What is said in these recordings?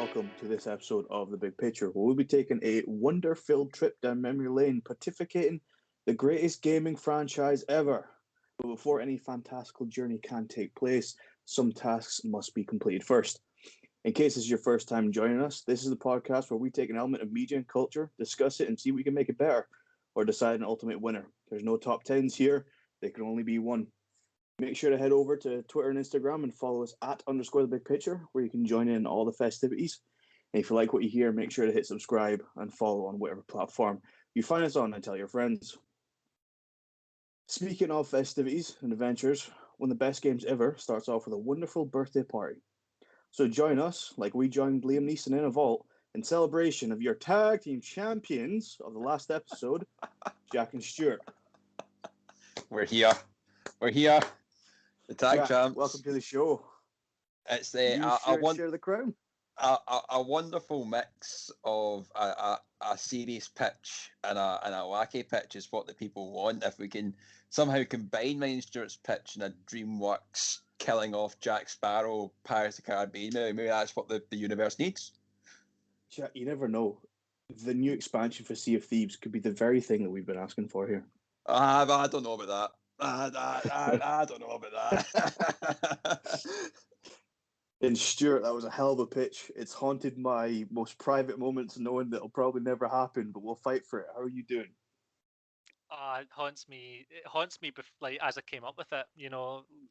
welcome to this episode of The Big Picture, where we'll be taking a wonder-filled trip down memory lane, pontificating the greatest gaming franchise ever. But before any fantastical journey can take place, some tasks must be completed first. In case this is your first time joining us, this is the podcast where we take an element of media and culture, discuss it, and see if we can make it better, or decide an ultimate winner. There's no top 10s here. There can only be one. Make sure to head over to Twitter and Instagram and follow us at _the big picture, where you can join in all the festivities. And if you like what you hear, make sure to hit subscribe and follow on whatever platform you find us on, and tell your friends. Speaking of festivities and adventures, one of the best games ever starts off with a wonderful birthday party. So join us, like we joined Liam Neeson in a vault, in celebration of your tag team champions of the last episode, Jack and Stuart. We're here. The tag Jack, champs. welcome to the show. It's Share the crown. a wonderful mix of a serious pitch and a wacky pitch is what the people want. If we can somehow combine mine and Stuart's pitch and a DreamWorks killing off Jack Sparrow, Pirates of the Caribbean, maybe that's what the universe needs. Jack, you never know. The new expansion for Sea of Thieves could be the very thing that we've been asking for here. I don't know about that. I don't know about that. And Stuart, that was a hell of a pitch. It's haunted my most private moments, knowing that it'll probably never happen, but we'll fight for it. How are you doing? It haunts me. Like as I came up with it,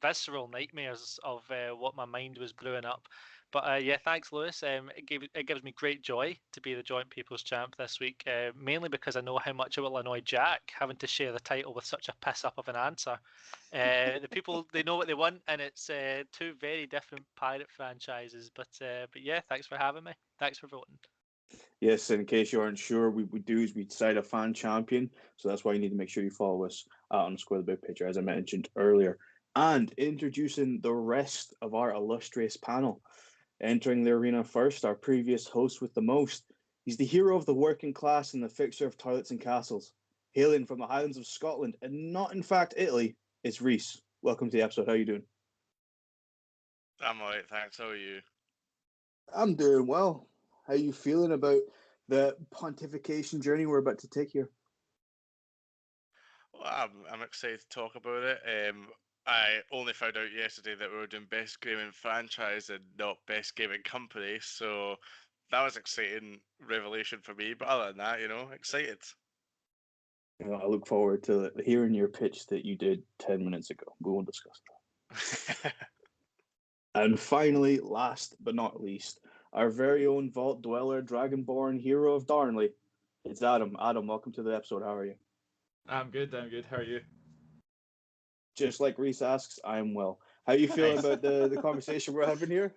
visceral nightmares of what my mind was brewing up. But yeah, thanks, Lewis. It gives me great joy to be the Joint People's Champ this week. Mainly because I know how much it will annoy Jack having to share the title with such a piss up of an answer. The people, they know what they want, and it's two very different pirate franchises. But yeah, thanks for having me. Thanks for voting. Yes, in case you aren't sure, we decide a fan champion. So that's why you need to make sure you follow us on the big picture, as I mentioned earlier. And introducing the rest of our illustrious panel. Entering the arena first, our previous host with the most. He's the hero of the working class and the fixer of toilets and castles. Hailing from the Highlands of Scotland, and not in fact Italy, it's Reese. Welcome to the episode. How are you doing? I'm alright, thanks. How are you? I'm doing well. How are you feeling about the pontification journey we're about to take here? Well, I'm excited to talk about it. I only found out yesterday that we were doing best gaming franchise and not best gaming company, so that was exciting revelation for me. But other than that, excited. I look forward to hearing your pitch that you did 10 minutes ago. We won't discuss that. And finally, last but not least, our very own Vault Dweller, Dragonborn, hero of Darnley. It's Adam. Adam, welcome to the episode. How are you? I'm good. How are you? Just like Reese asks, I'm well. How are you feeling about the conversation we're having here?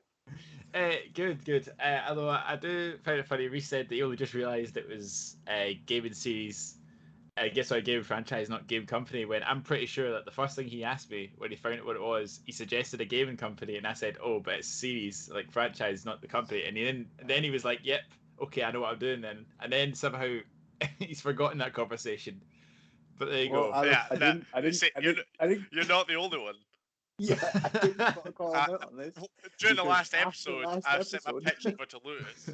Good. Although I do find it funny, Reese said that he only just realised it was a gaming series. Game franchise, not game company. When I'm pretty sure that the first thing he asked me when he found out what it was, he suggested a gaming company, and I said, "Oh, but it's series, like franchise, not the company." And then he was like, "Yep, okay, I know what I'm doing then." And then somehow he's forgotten that conversation. But there you go. You're not the only one. Yeah, I didn't call him out on this. During the last episode, I've sent my pitch over to Lewis.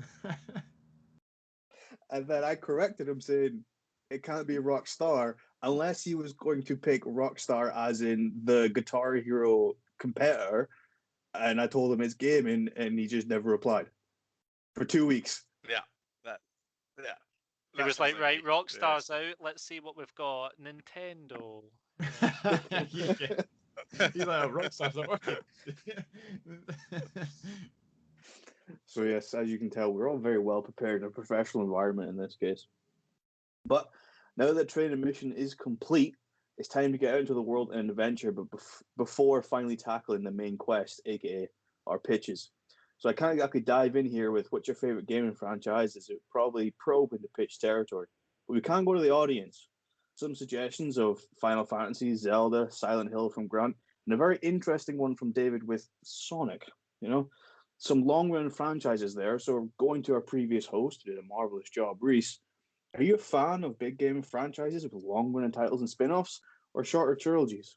And then I corrected him, saying it can't be Rockstar unless he was going to pick Rockstar as in the Guitar Hero competitor. And I told him it's gaming, and he just never replied for 2 weeks. Yeah. It was like, right, Rockstar's out. Let's see what we've got. Nintendo. He's like, oh, Rockstar's not working. So yes, as you can tell, we're all very well prepared in a professional environment in this case. But now that training mission is complete, it's time to get out into the world and adventure, but before finally tackling the main quest, aka our pitches. So I kind of could dive in here with what's your favorite gaming franchise is. It probably probe into pitch territory. But we can go to the audience. Some suggestions of Final Fantasy, Zelda, Silent Hill from Grant, and a very interesting one from David with Sonic. Some long-run franchises there. So going to our previous host, who did a marvelous job, Reese. Are you a fan of big gaming franchises with long-running titles and spin-offs, or shorter trilogies?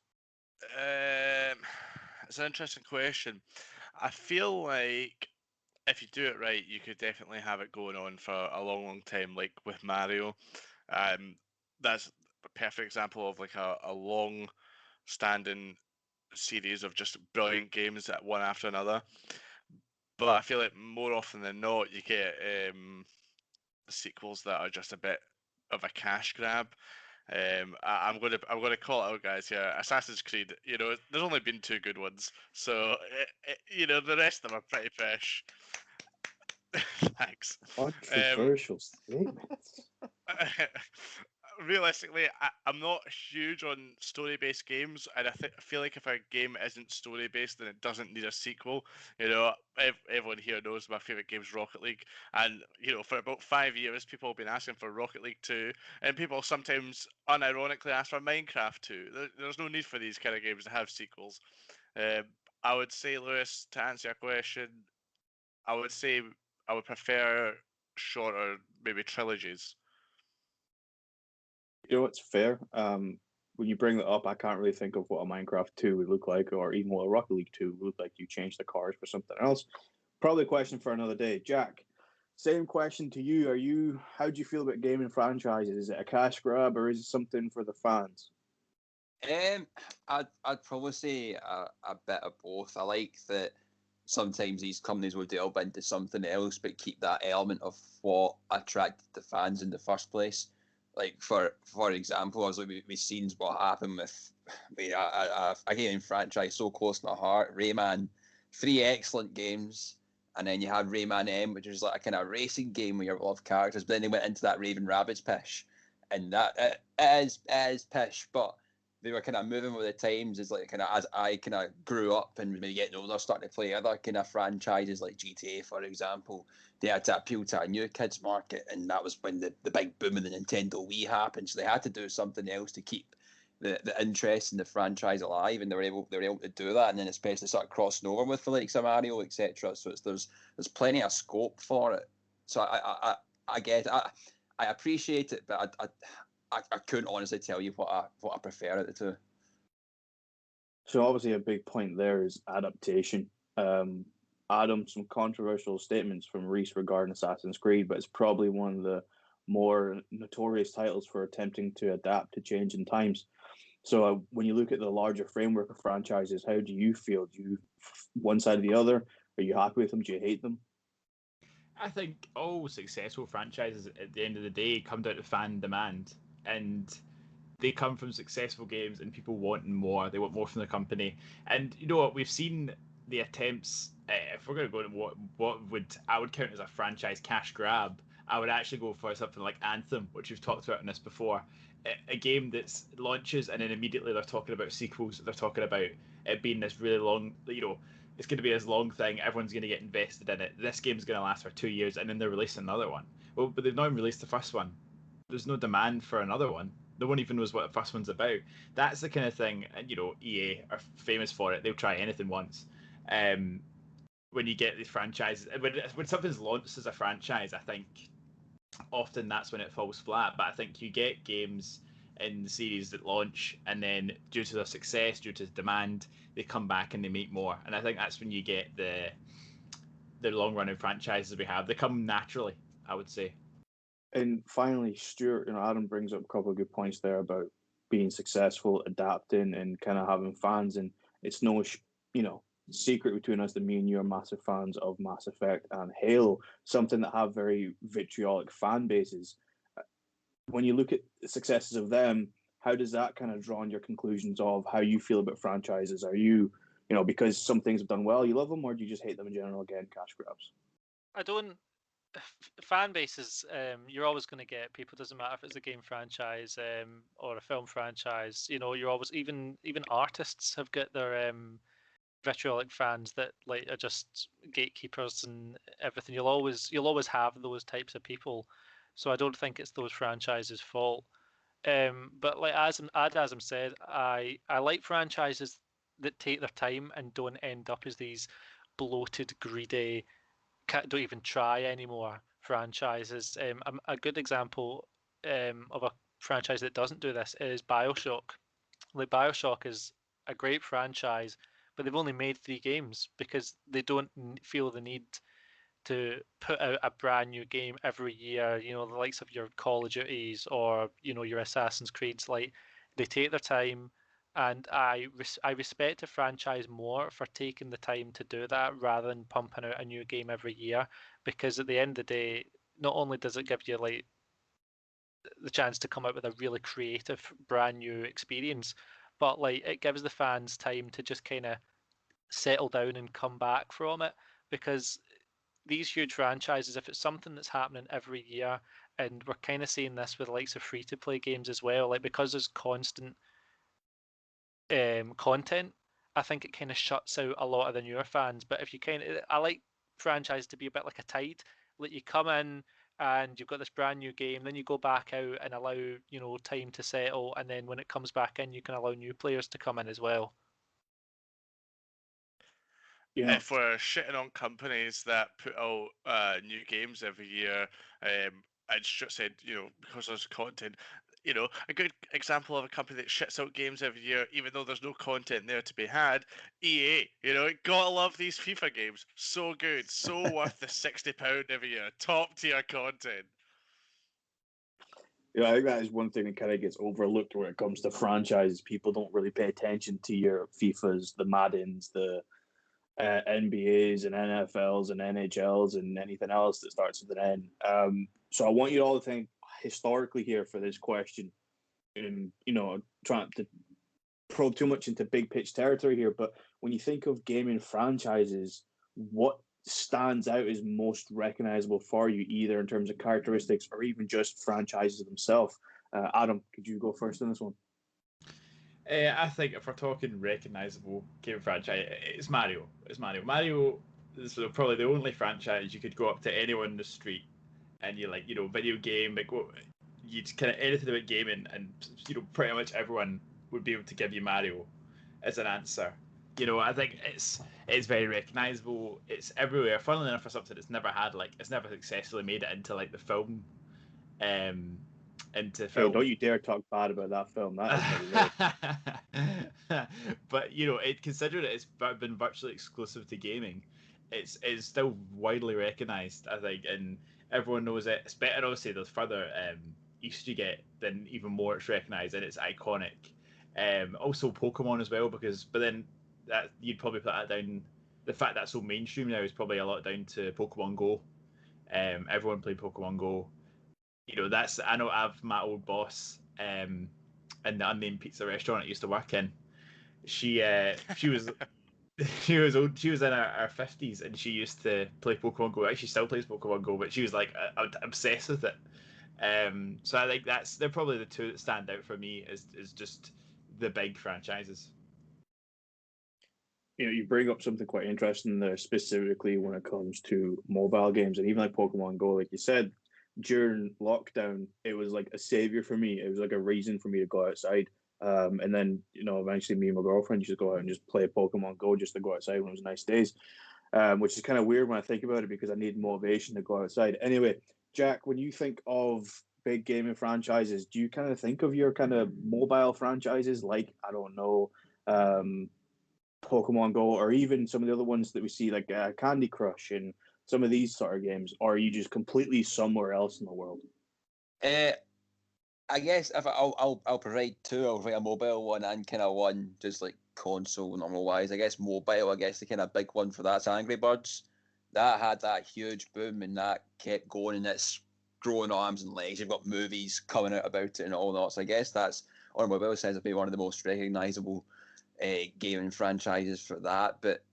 It's an interesting question. I feel like if you do it right, you could definitely have it going on for a long, long time, like with Mario. That's a perfect example of like a long-standing series of just brilliant games that one after another. But I feel like more often than not, you get sequels that are just a bit of a cash grab. I'm gonna call it out, guys. Here, Assassin's Creed. There's only been two good ones, so the rest of them are pretty fresh. Thanks. Controversial statements. Realistically, I'm not huge on story-based games, and I feel like if a game isn't story-based, then it doesn't need a sequel. Everyone here knows my favorite game is Rocket League, and for about 5 years, people have been asking for Rocket League 2, and people sometimes unironically ask for Minecraft 2. There's no need for these kind of games to have sequels. I would say, Lewis, to answer your question, I would say I would prefer shorter, maybe trilogies. It's fair. When you bring that up, I can't really think of what a Minecraft 2 would look like, or even what a Rocket League 2 would look like. You change the cars for something else. Probably a question for another day. Jack, same question to you. How do you feel about gaming franchises? Is it a cash grab, or is it something for the fans? I'd probably say a bit of both. I like that sometimes these companies will delve into something else, but keep that element of what attracted the fans in the first place. Like for example, as we've seen what happened with a gaming franchise so close to my heart, Rayman, 3 excellent games, and then you had Rayman M, which is like a kind of racing game where you have a lot of characters. But then they went into that Raven Rabbids pish, and that it is pish, but they were kind of moving with the times. As like kind of as I kind of grew up and maybe getting older, starting to play other kind of franchises like GTA, for example. They had to appeal to a new kids market, and that was when the big boom in the Nintendo Wii happened. So they had to do something else to keep the interest in the franchise alive, and they were able to do that, and then especially start crossing over with the likes of Mario, etc. So there's plenty of scope for it. So I get I appreciate it, but I couldn't honestly tell you what I prefer out of the two. So obviously a big point there is adaptation. Adam, some controversial statements from Reese regarding Assassin's Creed, but it's probably one of the more notorious titles for attempting to adapt to changing times. So when you look at the larger framework of franchises, how do you feel? Do you one side or the other? Are you happy with them? Do you hate them? I think all successful franchises at the end of the day come down to fan demand, and they come from successful games, and people want more. They want more from the company, and you know what? We've seen the attempts. If we're going to go to what I would count as a franchise cash grab, I would actually go for something like Anthem, which we've talked about in this before. A game that launches and then immediately they're talking about sequels. They're talking about it being this really long, it's going to be this long thing. Everyone's going to get invested in it. This game's going to last for 2 years, and then they're releasing another one. Well, but they've not even released the first one. There's no demand for another one. No one even knows what the first one's about. That's the kind of thing, and EA are famous for it. They'll try anything once. When you get these franchises, when something's launched as a franchise, I think often that's when it falls flat. But I think you get games in the series that launch, and then due to their success, due to demand, they come back and they make more. And I think that's when you get the long running franchises we have. They come naturally, I would say. And finally, Stuart, Adam brings up a couple of good points there about being successful, adapting, and kind of having fans. And it's no, secret between us that me and you are massive fans of Mass Effect and Halo, something that have very vitriolic fan bases. When you look at the successes of them, how does that kind of draw on your conclusions of how you feel about franchises? Are you, because some things have done well, you love them, or do you just hate them in general? Again, cash grabs. I don't. Fan bases, you're always going to get people. Doesn't matter if it's a game franchise or a film franchise. You're always even artists have got their vitriolic fans that like are just gatekeepers and everything. You'll always have those types of people. So I don't think it's those franchises' fault. But like Adam said, I like franchises that take their time and don't end up as these bloated, greedy, don't even try anymore franchises. A good example of a franchise that doesn't do this is BioShock. Like BioShock is a great franchise, but they've only made 3 games because they don't feel the need to put out a brand new game every year. You know, the likes of your Call of Duties or your Assassin's Creeds. Like they take their time, and I respect a franchise more for taking the time to do that rather than pumping out a new game every year. Because at the end of the day, not only does it give you like the chance to come out with a really creative, brand new experience, but like it gives the fans time to just kind of settle down and come back from it. Because these huge franchises, if it's something that's happening every year, and we're kind of seeing this with the likes of free to play games as well, like because there's constant content, I think it kind of shuts out a lot of the newer fans. But if you I like franchise to be a bit like a tide. Like you come in and you've got this brand new game, then you go back out and allow time to settle, and then when it comes back in, you can allow new players to come in as well. Yeah. If we're shitting on companies that put out new games every year, and Stuart said, because there's content, a good example of a company that shits out games every year, even though there's no content there to be had, EA. Gotta love these FIFA games. So good, so worth the £60 every year. Top tier content. Yeah, I think that is one thing that kind of gets overlooked when it comes to franchises. People don't really pay attention to your FIFAs, the Maddens, the NBAs and NFLs and NHLs and anything else that starts with an N. So I want you all to think historically here for this question, and trying to probe too much into big pitch territory here. But when you think of gaming franchises, what stands out as most recognizable for you, either in terms of characteristics or even just franchises themselves? Adam, could you go first on this one? I think if we're talking recognizable game franchise, it's Mario. Mario is probably the only franchise you could go up to anyone in the street and you're like, video game, like you'd kind of anything about gaming, and pretty much everyone would be able to give you Mario as an answer. I think it's very recognizable. It's everywhere. Funnily enough, for something it's never had, it's never successfully made it into the film, into film. Hey, don't you dare talk bad about that film. That is But considering it's been virtually exclusive to gaming, it's still widely recognized, I think, and everyone knows it. It's better, obviously, the further east you get, then even more it's recognized and it's iconic. Also Pokemon as well, but then that you'd probably put that down. The fact that's so mainstream now is probably a lot down to Pokemon Go. Everyone played Pokemon Go. I know I've my old boss in the unnamed pizza restaurant I used to work in. She was she was old. She was in her 50s and she used to play Pokemon Go. Actually, still plays Pokemon Go, but she was obsessed with it. So I think they're probably the two that stand out for me is just the big franchises. You bring up something quite interesting there, specifically when it comes to mobile games and even like Pokemon Go. Like you said, during lockdown, it was like a savior for me. It was like a reason for me to go outside. And then, eventually me and my girlfriend used to go out and just play Pokemon Go just to go outside when it was nice days, which is kind of weird when I think about it because I need motivation to go outside. Anyway, Jack, when you think of big gaming franchises, do you kind of think of your kind of mobile franchises like, I don't know, Pokemon Go, or even some of the other ones that we see like Candy Crush and some of these sort of games, or are you just completely somewhere else in the world? I guess if I'll provide two. I'll write a mobile one and kind of one just like console normal wise. I guess mobile. I guess the kind of big one for that's Angry Birds. That had that huge boom and that kept going and it's growing arms and legs. You've got movies coming out about it and all that. So I guess that's on mobile sense would be one of the most recognizable gaming franchises for that. But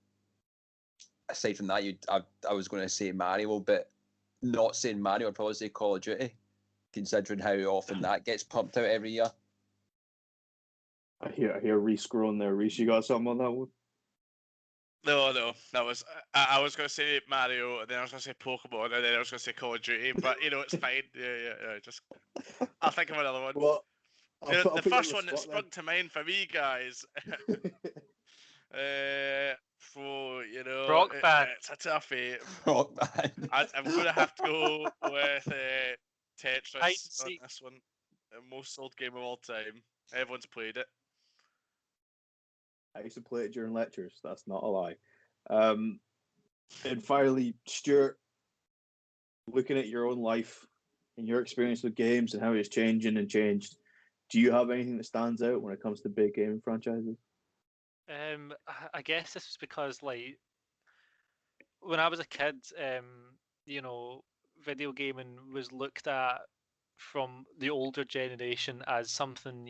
aside from that, I was going to say Mario, but not saying Mario. I'd probably say Call of Duty, considering how often that gets pumped out every year. I hear Reese scrolling there. Reese, you got something on that one? No, that was I was going to say Mario, and then I was going to say Pokemon, and then I was going to say Call of Duty. But it's fine. Yeah. Just I'll think of another one. Well, the first one that sprung to mind for me, guys. Rock Band. It's a toughie. Rock Band. I'm going to have to go with Tetris on this one. The most sold game of all time. Everyone's played it. I used to play it during lectures. That's not a lie. And finally, Stuart, looking at your own life and your experience with games and how it's changing and changed, do you have anything that stands out when it comes to big gaming franchises? I guess this is because like when I was a kid, video gaming was looked at from the older generation as something,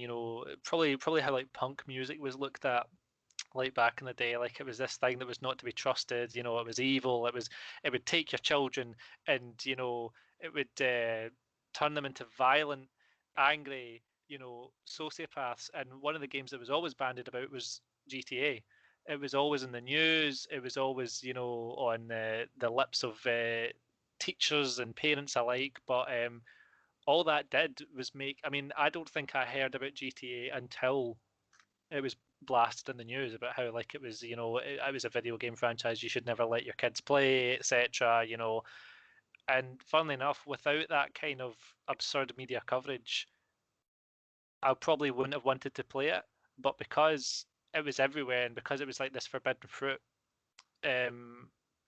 probably how like punk music was looked at like back in the day. Like it was this thing that was not to be trusted, it was evil, it would take your children and it would turn them into violent, angry, sociopaths. And one of the games that was always bandied about was GTA. It was always in the news. It was always, on the lips of teachers and parents alike. But all that did was make. I mean, I don't think I heard about GTA until it was blasted in the news about how like it was, it was a video game franchise you should never let your kids play, etc. And funnily enough, without that kind of absurd media coverage, I probably wouldn't have wanted to play it. But because it was everywhere and because it was like this forbidden fruit,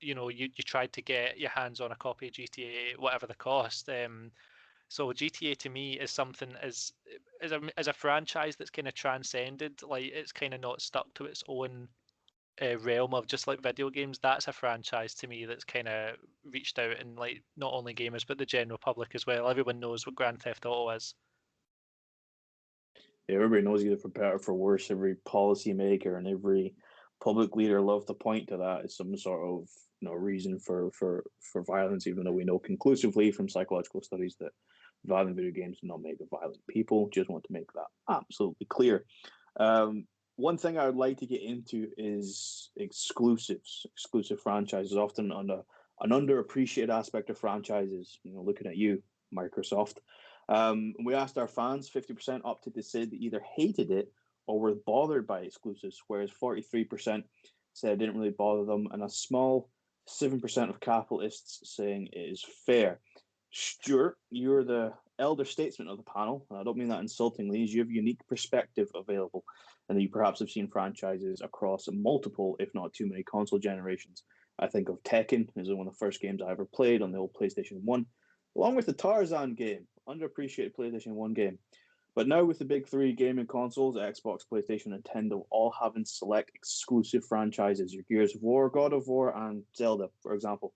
you tried to get your hands on a copy of GTA, whatever the cost. So GTA to me is something as a franchise that's kind of transcended. Like it's kind of not stuck to its own realm of just like video games. That's a franchise to me that's kind of reached out and like not only gamers but the general public as well. Everyone knows what Grand Theft Auto is. Yeah, everybody knows either for better or for worse. Every policymaker and every public leader love to point to that as some sort of reason for violence, even though we know conclusively from psychological studies that violent video games do not make violent people. Just want to make that absolutely clear. One thing I would like to get into is exclusive franchises. Often an underappreciated aspect of franchises. Looking at you, Microsoft. We asked our fans, 50% opted to say they either hated it or were bothered by exclusives, whereas 43% said it didn't really bother them, and a small 7% of capitalists saying it is fair. Stuart, you're the elder statesman of the panel, and I don't mean that insultingly, as you have a unique perspective available, and you perhaps have seen franchises across multiple, if not too many, console generations. I think of Tekken as one of the first games I ever played on the old PlayStation 1, along with the Tarzan game, underappreciated PlayStation 1 game. But now with the big three gaming consoles, Xbox, PlayStation, Nintendo, all having select exclusive franchises, your Gears of War, God of War, and Zelda, for example.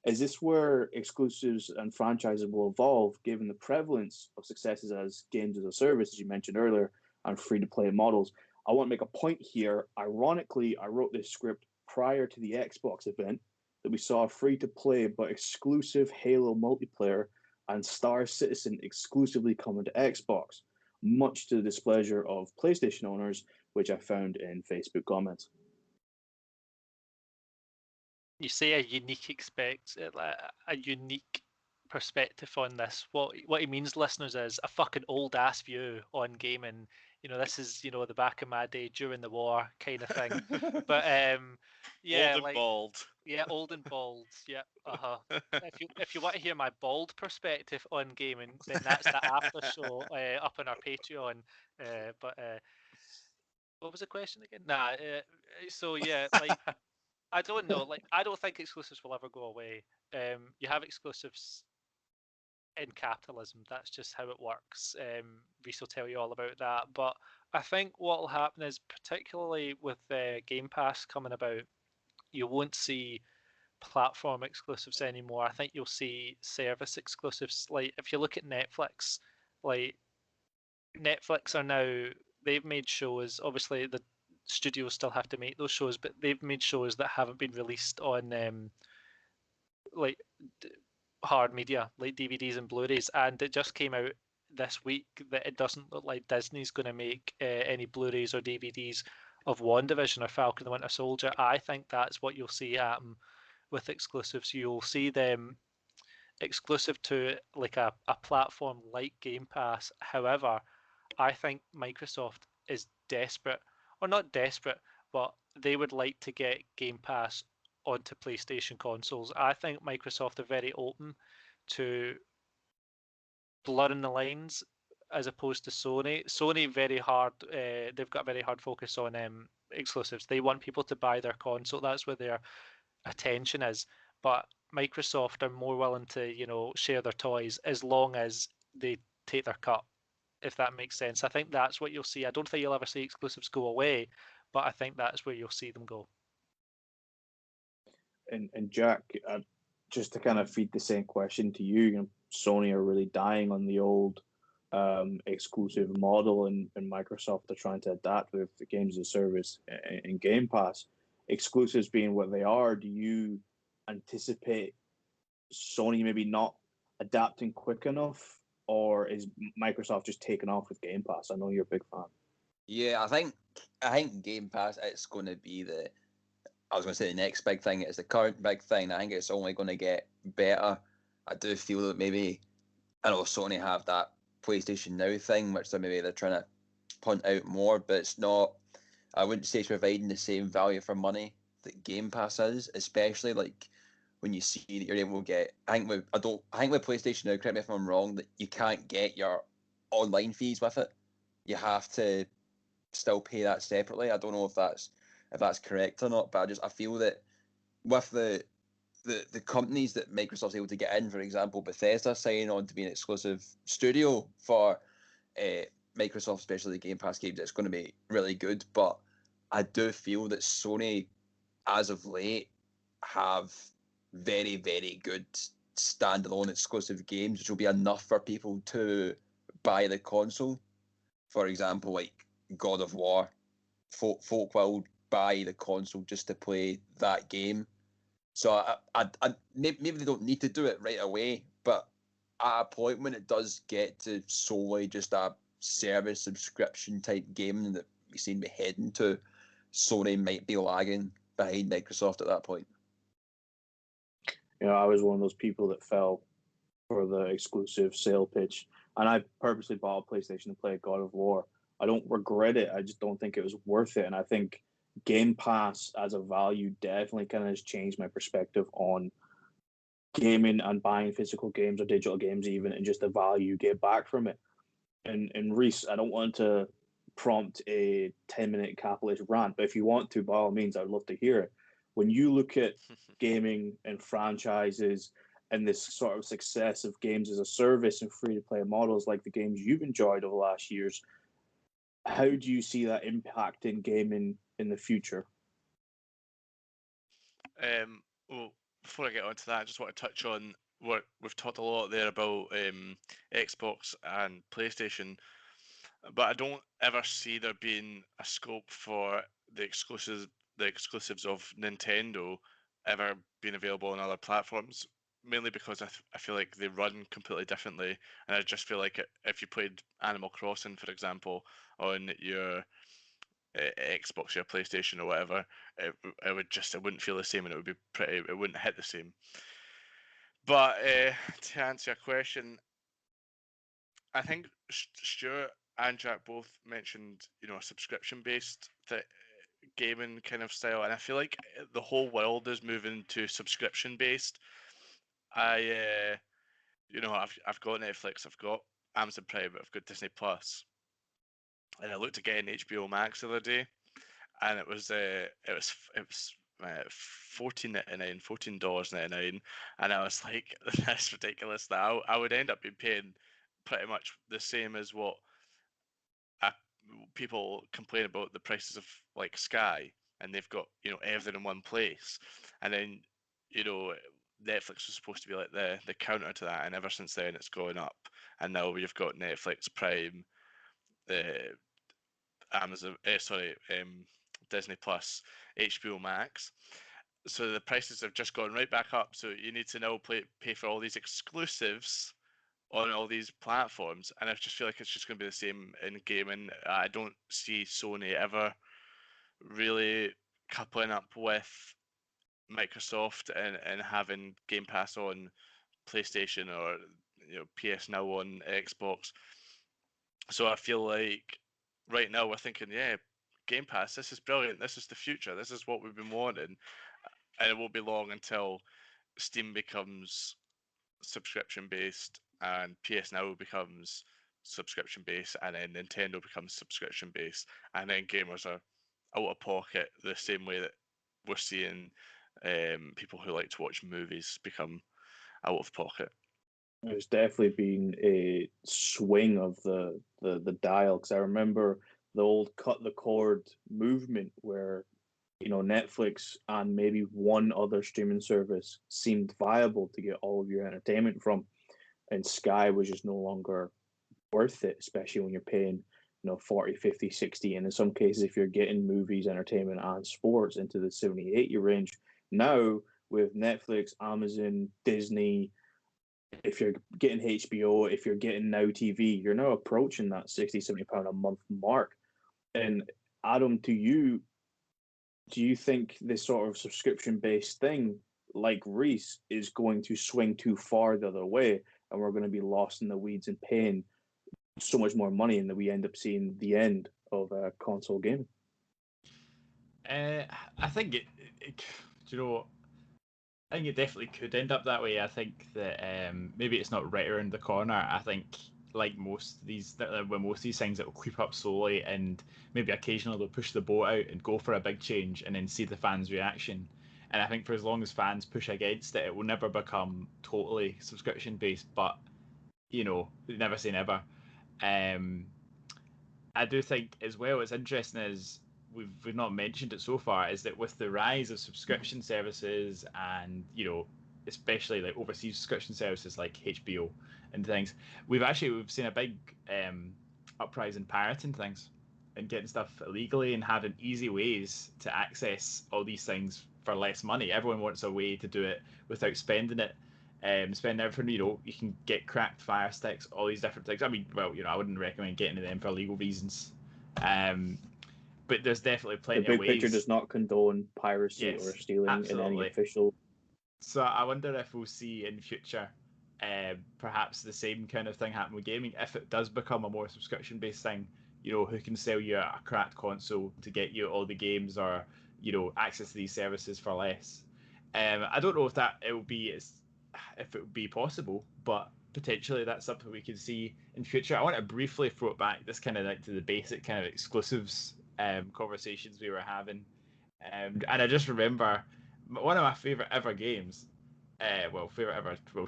Is this where exclusives and franchises will evolve, given the prevalence of successes as games as a service, as you mentioned earlier, and free-to-play models? I want to make a point here. Ironically, I wrote this script prior to the Xbox event that we saw a free-to-play but exclusive Halo multiplayer and Star Citizen exclusively coming to Xbox, much to the displeasure of PlayStation owners, which I found in Facebook comments. You say a unique perspective on this. What he means, listeners, is a fucking old ass view on gaming. This is the back of my day during the war kind of thing. But yeah, old and bald. Yeah, old and bald. Yeah, If you want to hear my bald perspective on gaming, then that's the after show up on our Patreon. But what was the question again? Nah. So yeah, like I don't know. Like I don't think exclusives will ever go away. You have exclusives in capitalism. That's just how it works. Reese will tell you all about that. But I think what will happen is, particularly with Game Pass coming about, you won't see platform exclusives anymore. I think you'll see service exclusives. Like if you look at Netflix, like Netflix are now, they've made shows. Obviously, the studios still have to make those shows, but they've made shows that haven't been released on like hard media, like DVDs and Blu-rays. And it just came out this week that it doesn't look like Disney's going to make any Blu-rays or DVDs of WandaVision or Falcon the Winter Soldier. I think that's what you'll see happen with exclusives. You'll see them exclusive to like a platform like Game Pass. However, I think Microsoft is desperate, or not desperate, but they would like to get Game Pass onto PlayStation consoles. I think Microsoft are very open to blurring the lines as opposed to Sony. Sony very hard. They've got a very hard focus on exclusives. They want people to buy their console. That's where their attention is. But Microsoft are more willing to, share their toys as long as they take their cut, if that makes sense. I think that's what you'll see. I don't think you'll ever see exclusives go away, but I think that's where you'll see them go. And Jack, just to kind of feed the same question to you, Sony are really dying on the old exclusive model, and Microsoft are trying to adapt with the games as a service and Game Pass. Exclusives being what they are, do you anticipate Sony maybe not adapting quick enough, or is Microsoft just taking off with Game Pass? I know you're a big fan. Yeah, I think Game Pass, it's going to be I was going to say the next big thing. It's the current big thing. I think it's only going to get better. I do feel that maybe, I know Sony have that PlayStation Now thing, which they're trying to punt out more, but it's not. I wouldn't say it's providing the same value for money that Game Pass is, especially like when you see that you're able to get. I think with PlayStation Now, correct me if I'm wrong, that you can't get your online fees with it. You have to still pay that separately. I don't know if that's correct or not, but I feel that with the companies that Microsoft's able to get in, for example, Bethesda signing on to be an exclusive studio for Microsoft, especially the Game Pass games, it's going to be really good. But I do feel that Sony, as of late, have very, very good standalone exclusive games, which will be enough for people to buy the console. For example, like God of War, folk will buy the console just to play that game. So I maybe they don't need to do it right away, but at a point when it does get to solely just a service subscription type game that we seem to be heading to, Sony might be lagging behind Microsoft at that point. I was one of those people that fell for the exclusive sale pitch, and I purposely bought a PlayStation to play God of War. I don't regret it. I just don't think it was worth it, and I think Game Pass as a value definitely kind of has changed my perspective on gaming and buying physical games or digital games even, and just the value you get back from it. And Reese, I don't want to prompt a 10-minute capitalist rant, but if you want to, by all means, I'd love to hear it. When you look at gaming and franchises and this sort of success of games as a service and free-to-play models like the games you've enjoyed over the last years, how do you see that impacting gaming in the future? Well, before I get onto that, I just want to touch on what we've talked a lot there about Xbox and PlayStation, but I don't ever see there being a scope for the exclusives of Nintendo ever being available on other platforms. Mainly because I feel like they run completely differently, and I just feel like if you played Animal Crossing, for example, on your Xbox, your PlayStation, or whatever, it wouldn't feel the same, and it wouldn't hit the same. But to answer your question, I think Stuart and Jack both mentioned, a subscription-based gaming kind of style, and I feel like the whole world is moving to subscription-based. I've got Netflix, I've got Amazon Prime, I've got Disney Plus, and I looked at getting HBO Max the other day, and it was $14.99, and I was like, that's ridiculous. That I would end up being paying pretty much the same as what people complain about the prices of like Sky, and they've got everything in one place, and then Netflix was supposed to be like the counter to that, and ever since then it's going up, and now we've got Netflix, Prime, Amazon, Disney Plus, HBO Max. So the prices have just gone right back up. So you need to now pay for all these exclusives on all these platforms, and I just feel like it's just going to be the same in gaming. I don't see Sony ever really coupling up with Microsoft and having Game Pass on PlayStation or PS Now on Xbox. So I feel like right now we're thinking, yeah, Game Pass, this is brilliant. This is the future. This is what we've been wanting. And it won't be long until Steam becomes subscription based and PS Now becomes subscription based, and then Nintendo becomes subscription based, and then gamers are out of pocket the same way that we're seeing people who like to watch movies become out of pocket. There's definitely been a swing of the dial, because I remember the old cut the cord movement where Netflix and maybe one other streaming service seemed viable to get all of your entertainment from, and Sky was just no longer worth it, especially when you're paying 40, 50, 60, and in some cases if you're getting movies, entertainment and sports into the 70, 80 range. Now with Netflix, Amazon, Disney, if you're getting HBO, if you're getting Now TV, you're now approaching that 60, 70 pound a month mark. And Adam, to you, do you think this sort of subscription based thing, like Reese, is going to swing too far the other way, and we're going to be lost in the weeds and paying so much more money, and that we end up seeing the end of console gaming? I think do you know what? I think it definitely could end up that way. I think that maybe it's not right around the corner. I think like most of these things, it will creep up slowly, and maybe occasionally they'll push the boat out and go for a big change, and then see the fans' reaction. And I think for as long as fans push against it, it will never become totally subscription based. But never say never. I do think as well, it's interesting as we've not mentioned it so far, is that with the rise of subscription services and especially like overseas subscription services like HBO and things, we've seen a big uprise in pirating things and getting stuff illegally and having easy ways to access all these things for less money. Everyone wants a way to do it without spending it. Spend everything, you can get cracked fire sticks, all these different things. I mean, well, I wouldn't recommend getting to them for legal reasons. But there's definitely plenty The big of ways. picture does not condone piracy Yes, or stealing absolutely. in any official. So I wonder if we'll see in future perhaps the same kind of thing happen with gaming, if it does become a more subscription-based thing. Who can sell you a cracked console to get you all the games, or access to these services for less. I don't know if it would be possible, but potentially that's something we could see in future. I want to briefly throw it back, this kind of like to the basic kind of exclusives conversations we were having, and I just remember one of my favorite ever games,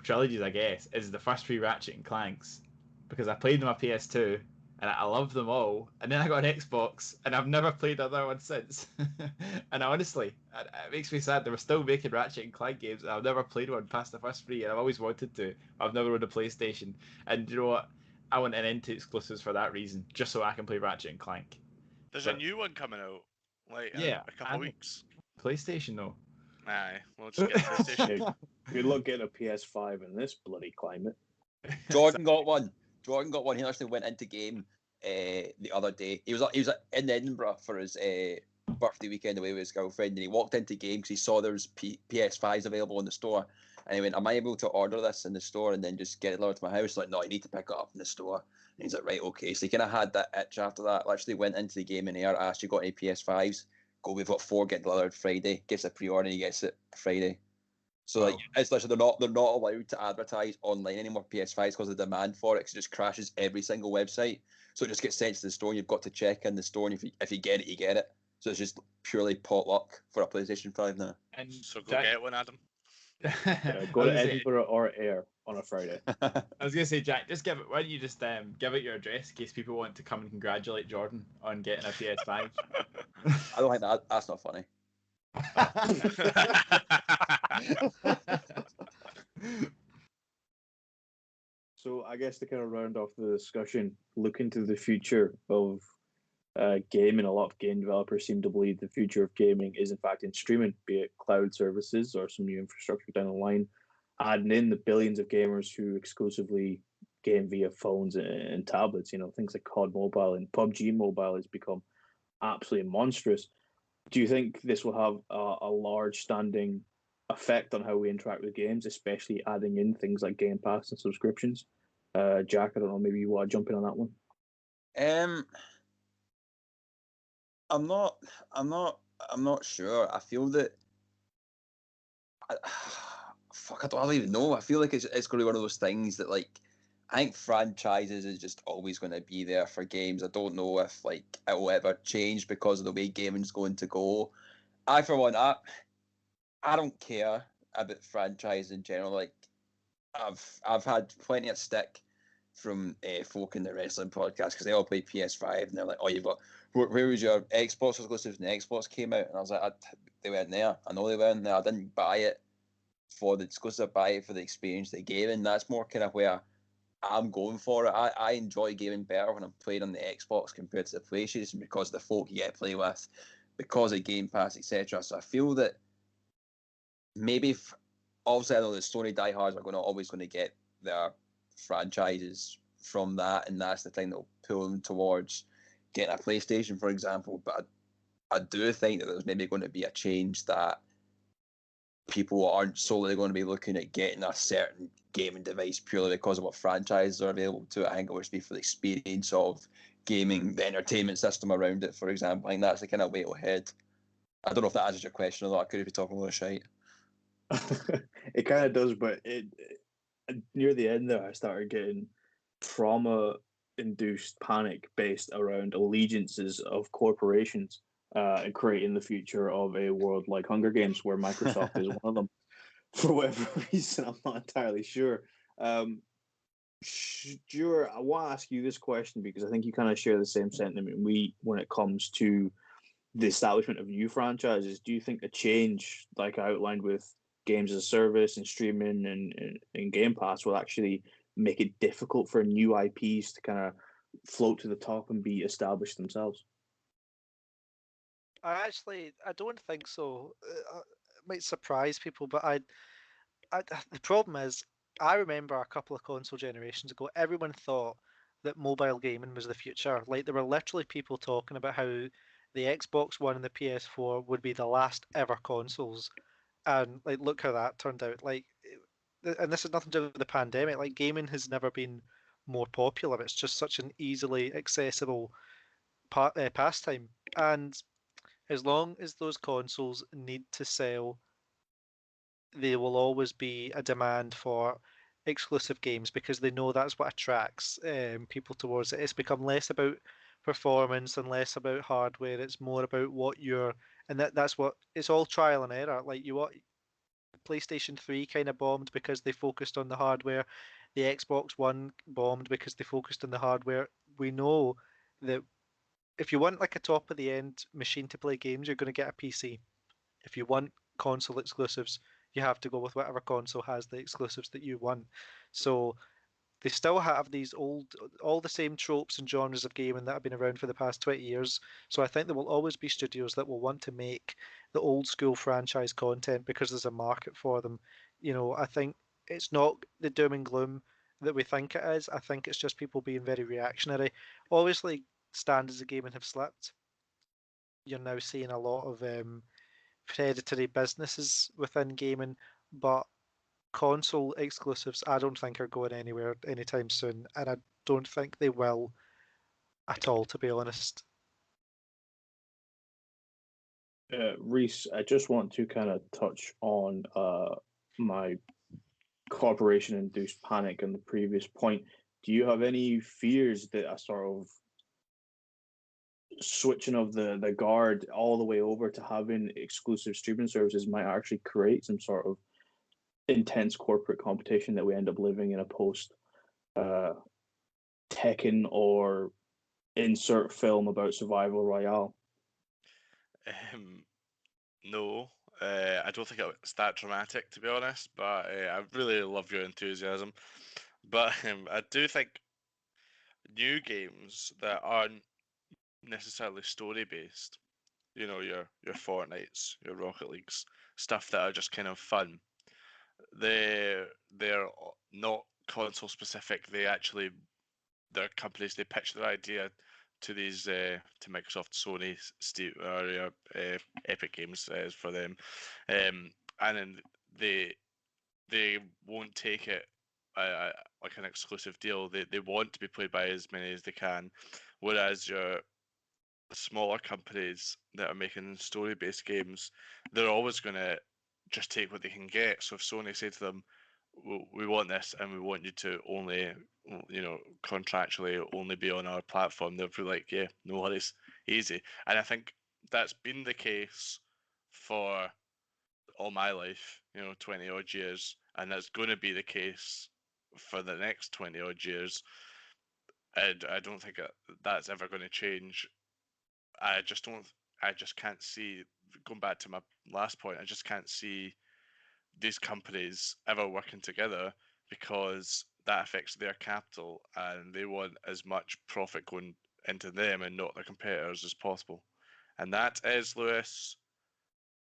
trilogies, I guess, is the first 3 Ratchet and Clanks, because I played them on PS2 and I love them all, and then I got an Xbox and I've never played another one since. And honestly, it makes me sad. They were still making Ratchet and Clank games and I've never played one past the first 3, and I've always wanted to. I've never owned a PlayStation, and you know what, I want an end to exclusives for that reason, just so I can play Ratchet and Clank. There's a new one coming out in a couple of weeks. PlayStation though. Aye, we'll just get PlayStation. Good luck getting a PS5 in this bloody climate. Jordan got one. He actually went into game the other day. He was in Edinburgh for his birthday weekend away with his girlfriend, and he walked into game because he saw there was PS5s available in the store, and he went, "Am I able to order this in the store and then just get it delivered to my house?" Like, no, I need to pick it up in the store. And he's like, right, okay. So he kind of had that itch after that. Actually went into the game in air, asked, "You got any PS5s?" Go, "We've got 4 getting delivered Friday." Gets a pre-order and he gets it Friday. So like, it's literally they're not allowed to advertise online anymore, PS5s, because of the demand for it, because it just crashes every single website. So it just gets sent to the store, and you've got to check in the store, and if you get it, you get it. So it's just purely potluck for a PlayStation 5 now. And so go get one, Adam. Go to Edinburgh or Ayr on a Friday. I was gonna say, Jack, why don't you just give it your address in case people want to come and congratulate Jordan on getting a PS5? I don't think that's not funny. So I guess to kind of round off the discussion, look into the future of gaming. A lot of game developers seem to believe the future of gaming is in fact in streaming, be it cloud services or some new infrastructure down the line, adding in the billions of gamers who exclusively game via phones and tablets. Things like COD Mobile and PUBG Mobile has become absolutely monstrous. Do you think this will have a large standing effect on how we interact with games, especially adding in things like Game Pass and subscriptions? Jack, I don't know, maybe you want to jump in on that one. I'm not sure. I feel that I don't even know. I feel like it's going to be one of those things that, like, I think franchises is just always going to be there for games. I don't know if like it will ever change because of the way gaming's going to go. For one, I don't care about franchise in general. Like I've had plenty of stick from folk in the wrestling podcast because they all play PS5 and they're like, "Oh, you've got where was your Xbox exclusives when the Xbox came out?" And I was like, "They weren't there. I know they weren't there. I didn't buy it for the exclusive. I buy it for the experience they gave, and that's more kind of where I'm going for it. I enjoy gaming better when I'm playing on the Xbox compared to the PlayStation because of the folk you get to play with, because of Game Pass, etc. So I feel that maybe obviously I know the Sony diehards are always going to get their franchises from that, and that's the thing that'll pull them towards getting a PlayStation, for example. But I do think that there's maybe going to be a change that people aren't solely going to be looking at getting a certain gaming device purely because of what franchises are available to it. I think it will just be for the experience of gaming, the entertainment system around it, for example. I think that's the kind of way it'll head. I don't know if that answers your question, although I could be talking a lot of shite. It kind of does, but near the end there, I started getting trauma-induced panic based around allegiances of corporations and creating the future of a world like Hunger Games, where Microsoft is one of them. For whatever reason, I'm not entirely sure. Stuart, I want to ask you this question because I think you kind of share the same sentiment when it comes to the establishment of new franchises. Do you think a change, like I outlined with games as a service and streaming and Game Pass, will actually make it difficult for new IPs to kind of float to the top and be established themselves? I don't think so. It might surprise people, but the problem is, I remember a couple of console generations ago, everyone thought that mobile gaming was the future. Like, there were literally people talking about how the Xbox One and the PS4 would be the last ever consoles, and like, look how that turned out. Like, and this has nothing to do with the pandemic. Like, gaming has never been more popular. It's just such an easily accessible pastime, and as long as those consoles need to sell, there will always be a demand for exclusive games because they know that's what attracts people towards it. It's become less about performance and less about hardware. It's more about what you're, and that's what it's all trial and error. Like, PlayStation 3 kind of bombed because they focused on the hardware. The Xbox One bombed because they focused on the hardware. We know that if you want like a top of the end machine to play games, you're going to get a PC. If you want console exclusives, you have to go with whatever console has the exclusives that you want. So they still have all the same tropes and genres of gaming that have been around for the past 20 years. So I think there will always be studios that will want to make the old school franchise content because there's a market for them. I think it's not the doom and gloom that we think it is. I think it's just people being very reactionary. Obviously, standards of gaming have slipped. You're now seeing a lot of predatory businesses within gaming, but console exclusives I don't think are going anywhere anytime soon, and I don't think they will at all, to be honest. Reese, I just want to kind of touch on my corporation-induced panic on the previous point. Do you have any fears that a sort of switching of the guard all the way over to having exclusive streaming services might actually create some sort of intense corporate competition that we end up living in a post Tekken or insert film about survival royale? No, I don't think it's that dramatic, to be honest, but I really love your enthusiasm. But I do think new games that aren't necessarily story based, your Fortnites, your Rocket Leagues, stuff that are just kind of fun. They're not console specific. They're companies. They pitch their idea to these to Microsoft, Sony, Steam, or Epic Games for them, and then they won't take it like an exclusive deal. They want to be played by as many as they can, whereas your smaller companies that are making story-based games, they're always going to just take what they can get. So if Sony say to them, we want this and we want you to only, contractually only be on our platform, they'll be like, yeah, no worries, easy. And I think that's been the case for all my life, 20 odd years, and that's going to be the case for the next 20 odd years. And I don't think that's ever going to change. I just can't see, going back to my last point, I just can't see these companies ever working together, because that affects their capital and they want as much profit going into them and not their competitors as possible. And that is, Lewis,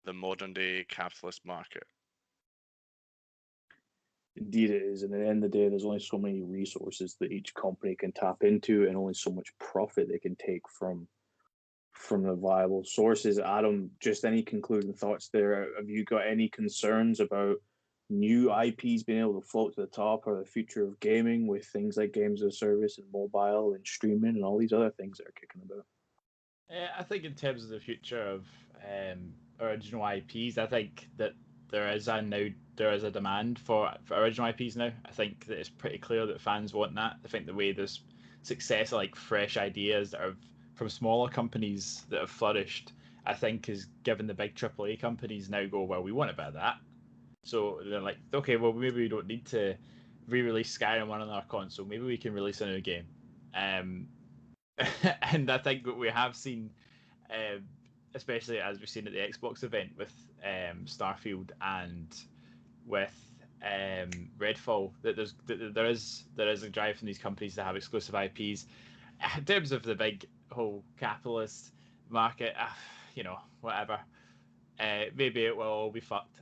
the modern day capitalist market. Indeed, it is. And at the end of the day, there's only so many resources that each company can tap into, and only so much profit they can take from the viable sources. Adam, just any concluding thoughts there? Have you got any concerns about new IPs being able to float to the top, or the future of gaming with things like games as a service and mobile and streaming and all these other things that are kicking about? I think in terms of the future of original IPs, I think that there is a demand for original IPs now. I think that it's pretty clear that fans want that. I think the way there's success of like fresh ideas that are from smaller companies that have flourished, I think has given the big AAA companies now go, well, we want a bit of that. So they're like, okay, well, maybe we don't need to re-release Skyrim on our console. Maybe we can release a new game. And I think what we have seen, especially as we've seen at the Xbox event with Starfield and with Redfall, that there is a drive from these companies to have exclusive IPs. In terms of the big whole capitalist market, whatever. Maybe it will all be fucked,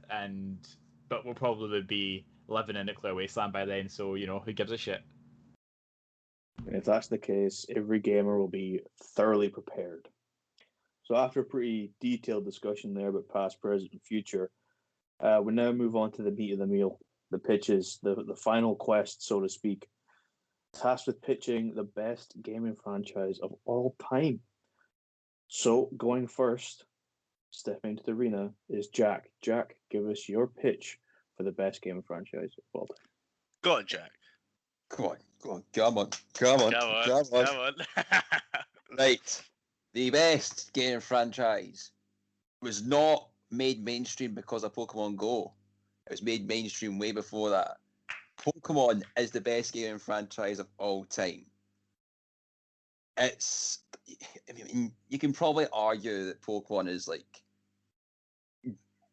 but we'll probably be living in a nuclear wasteland by then. So who gives a shit? And if that's the case, every gamer will be thoroughly prepared. So after a pretty detailed discussion there about past, present, and future, we now move on to the meat of the meal, the pitches, the final quest, so to speak. Tasked with pitching the best gaming franchise of all time. So going first, stepping into the arena, is Jack. Jack, give us your pitch for the best gaming franchise of all time. Go on, Jack. Come on. Come on. Right. The best gaming franchise was not made mainstream because of Pokemon Go. It was made mainstream way before that. Pokemon is the best gaming franchise of all time. You can probably argue that Pokemon is like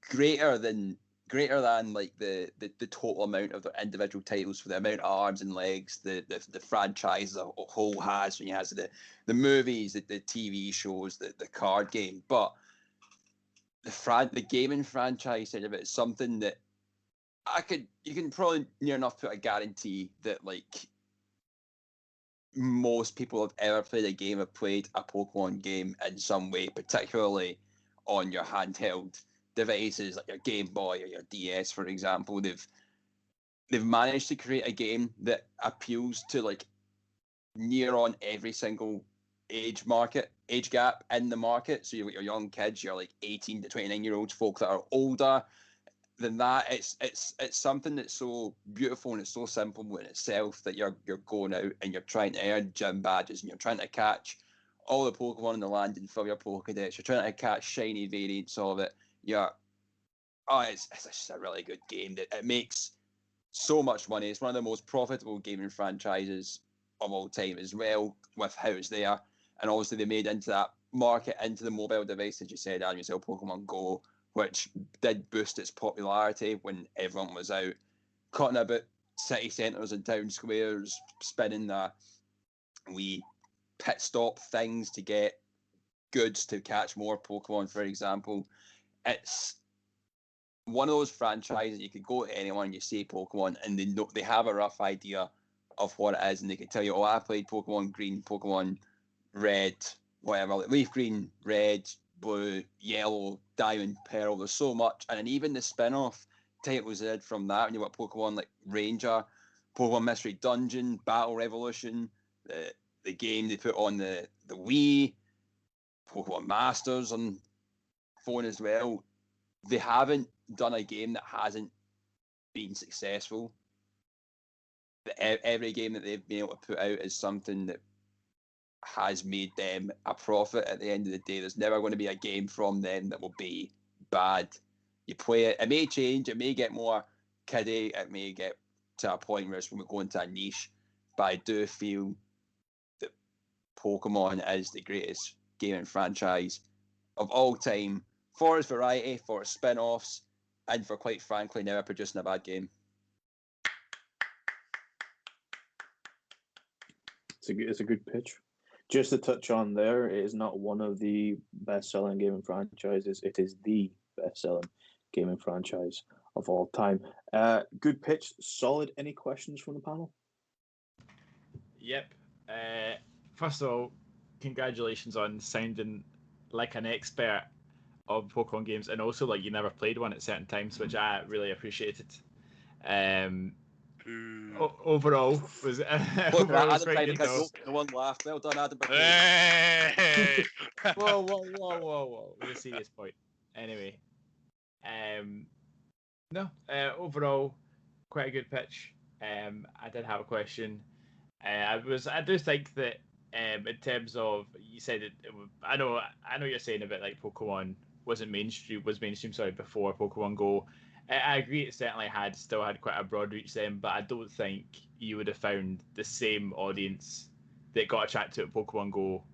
greater than like the total amount of the individual titles for the amount of arms and legs the franchise as a whole has, when you has the movies, the TV shows, the card game. But the gaming franchise side of it is something that you can probably near enough put a guarantee that like most people have ever played a game have played a Pokemon game in some way, particularly on your handheld devices like your Game Boy or your DS, for example. They've managed to create a game that appeals to like near on every single age gap in the market. So you've got your young kids, you're like 18 to 29-year-olds, folk that are older than that. It's something that's so beautiful and it's so simple in itself that you're going out and you're trying to earn gym badges and you're trying to catch all the Pokemon in the land and fill your Pokedex. You're trying to catch shiny variants of it. It's just a really good game. It makes so much money. It's one of the most profitable gaming franchises of all time as well, with how it's there. And obviously they made into that market, into the mobile device, as you said, and yourself, Pokemon Go, which did boost its popularity when everyone was out cutting about city centres and town squares, spinning the wee pit stop things to get goods to catch more Pokemon, for example. It's one of those franchises you could go to anyone and you say Pokemon and they have a rough idea of what it is, and they can tell you, oh, I played Pokemon Green, Pokemon Red, whatever, like Leaf Green, Red, Blue, Yellow, Diamond, Pearl. There's so much, and then even the spin-off titles they did from that, when you got Pokemon like Ranger, Pokemon Mystery Dungeon, Battle Revolution, the game they put on the Wii, Pokemon Masters on phone as well. They haven't done a game that hasn't been successful. Every game that they've been able to put out is something that has made them a profit at the end of the day. There's never going to be a game from them that will be bad. You play it. It may change. It may get more kiddie. It may get to a point where it's going to go into a niche. But I do feel that Pokemon is the greatest gaming franchise of all time for its variety, for its spin-offs, and for, quite frankly, never producing a bad game. It's a good pitch. Just to touch on there, it is not one of the best-selling gaming franchises. It is the best-selling gaming franchise of all time. Good pitch, solid. Any questions from the panel? Yep. First of all, congratulations on sounding like an expert of Pokemon games, and also like you never played one at certain times, which I really appreciated. Overall was overall was quite good though. No one laughed. Well done, Adam. Hey! Whoa! It was a serious point. Anyway, no. Overall, quite a good pitch. I did have a question. I do think that in terms of you said I know you're saying about like Pokemon was mainstream before Pokemon Go. I agree it certainly still had quite a broad reach then, but I don't think you would have found the same audience that got attracted to Pokemon Go.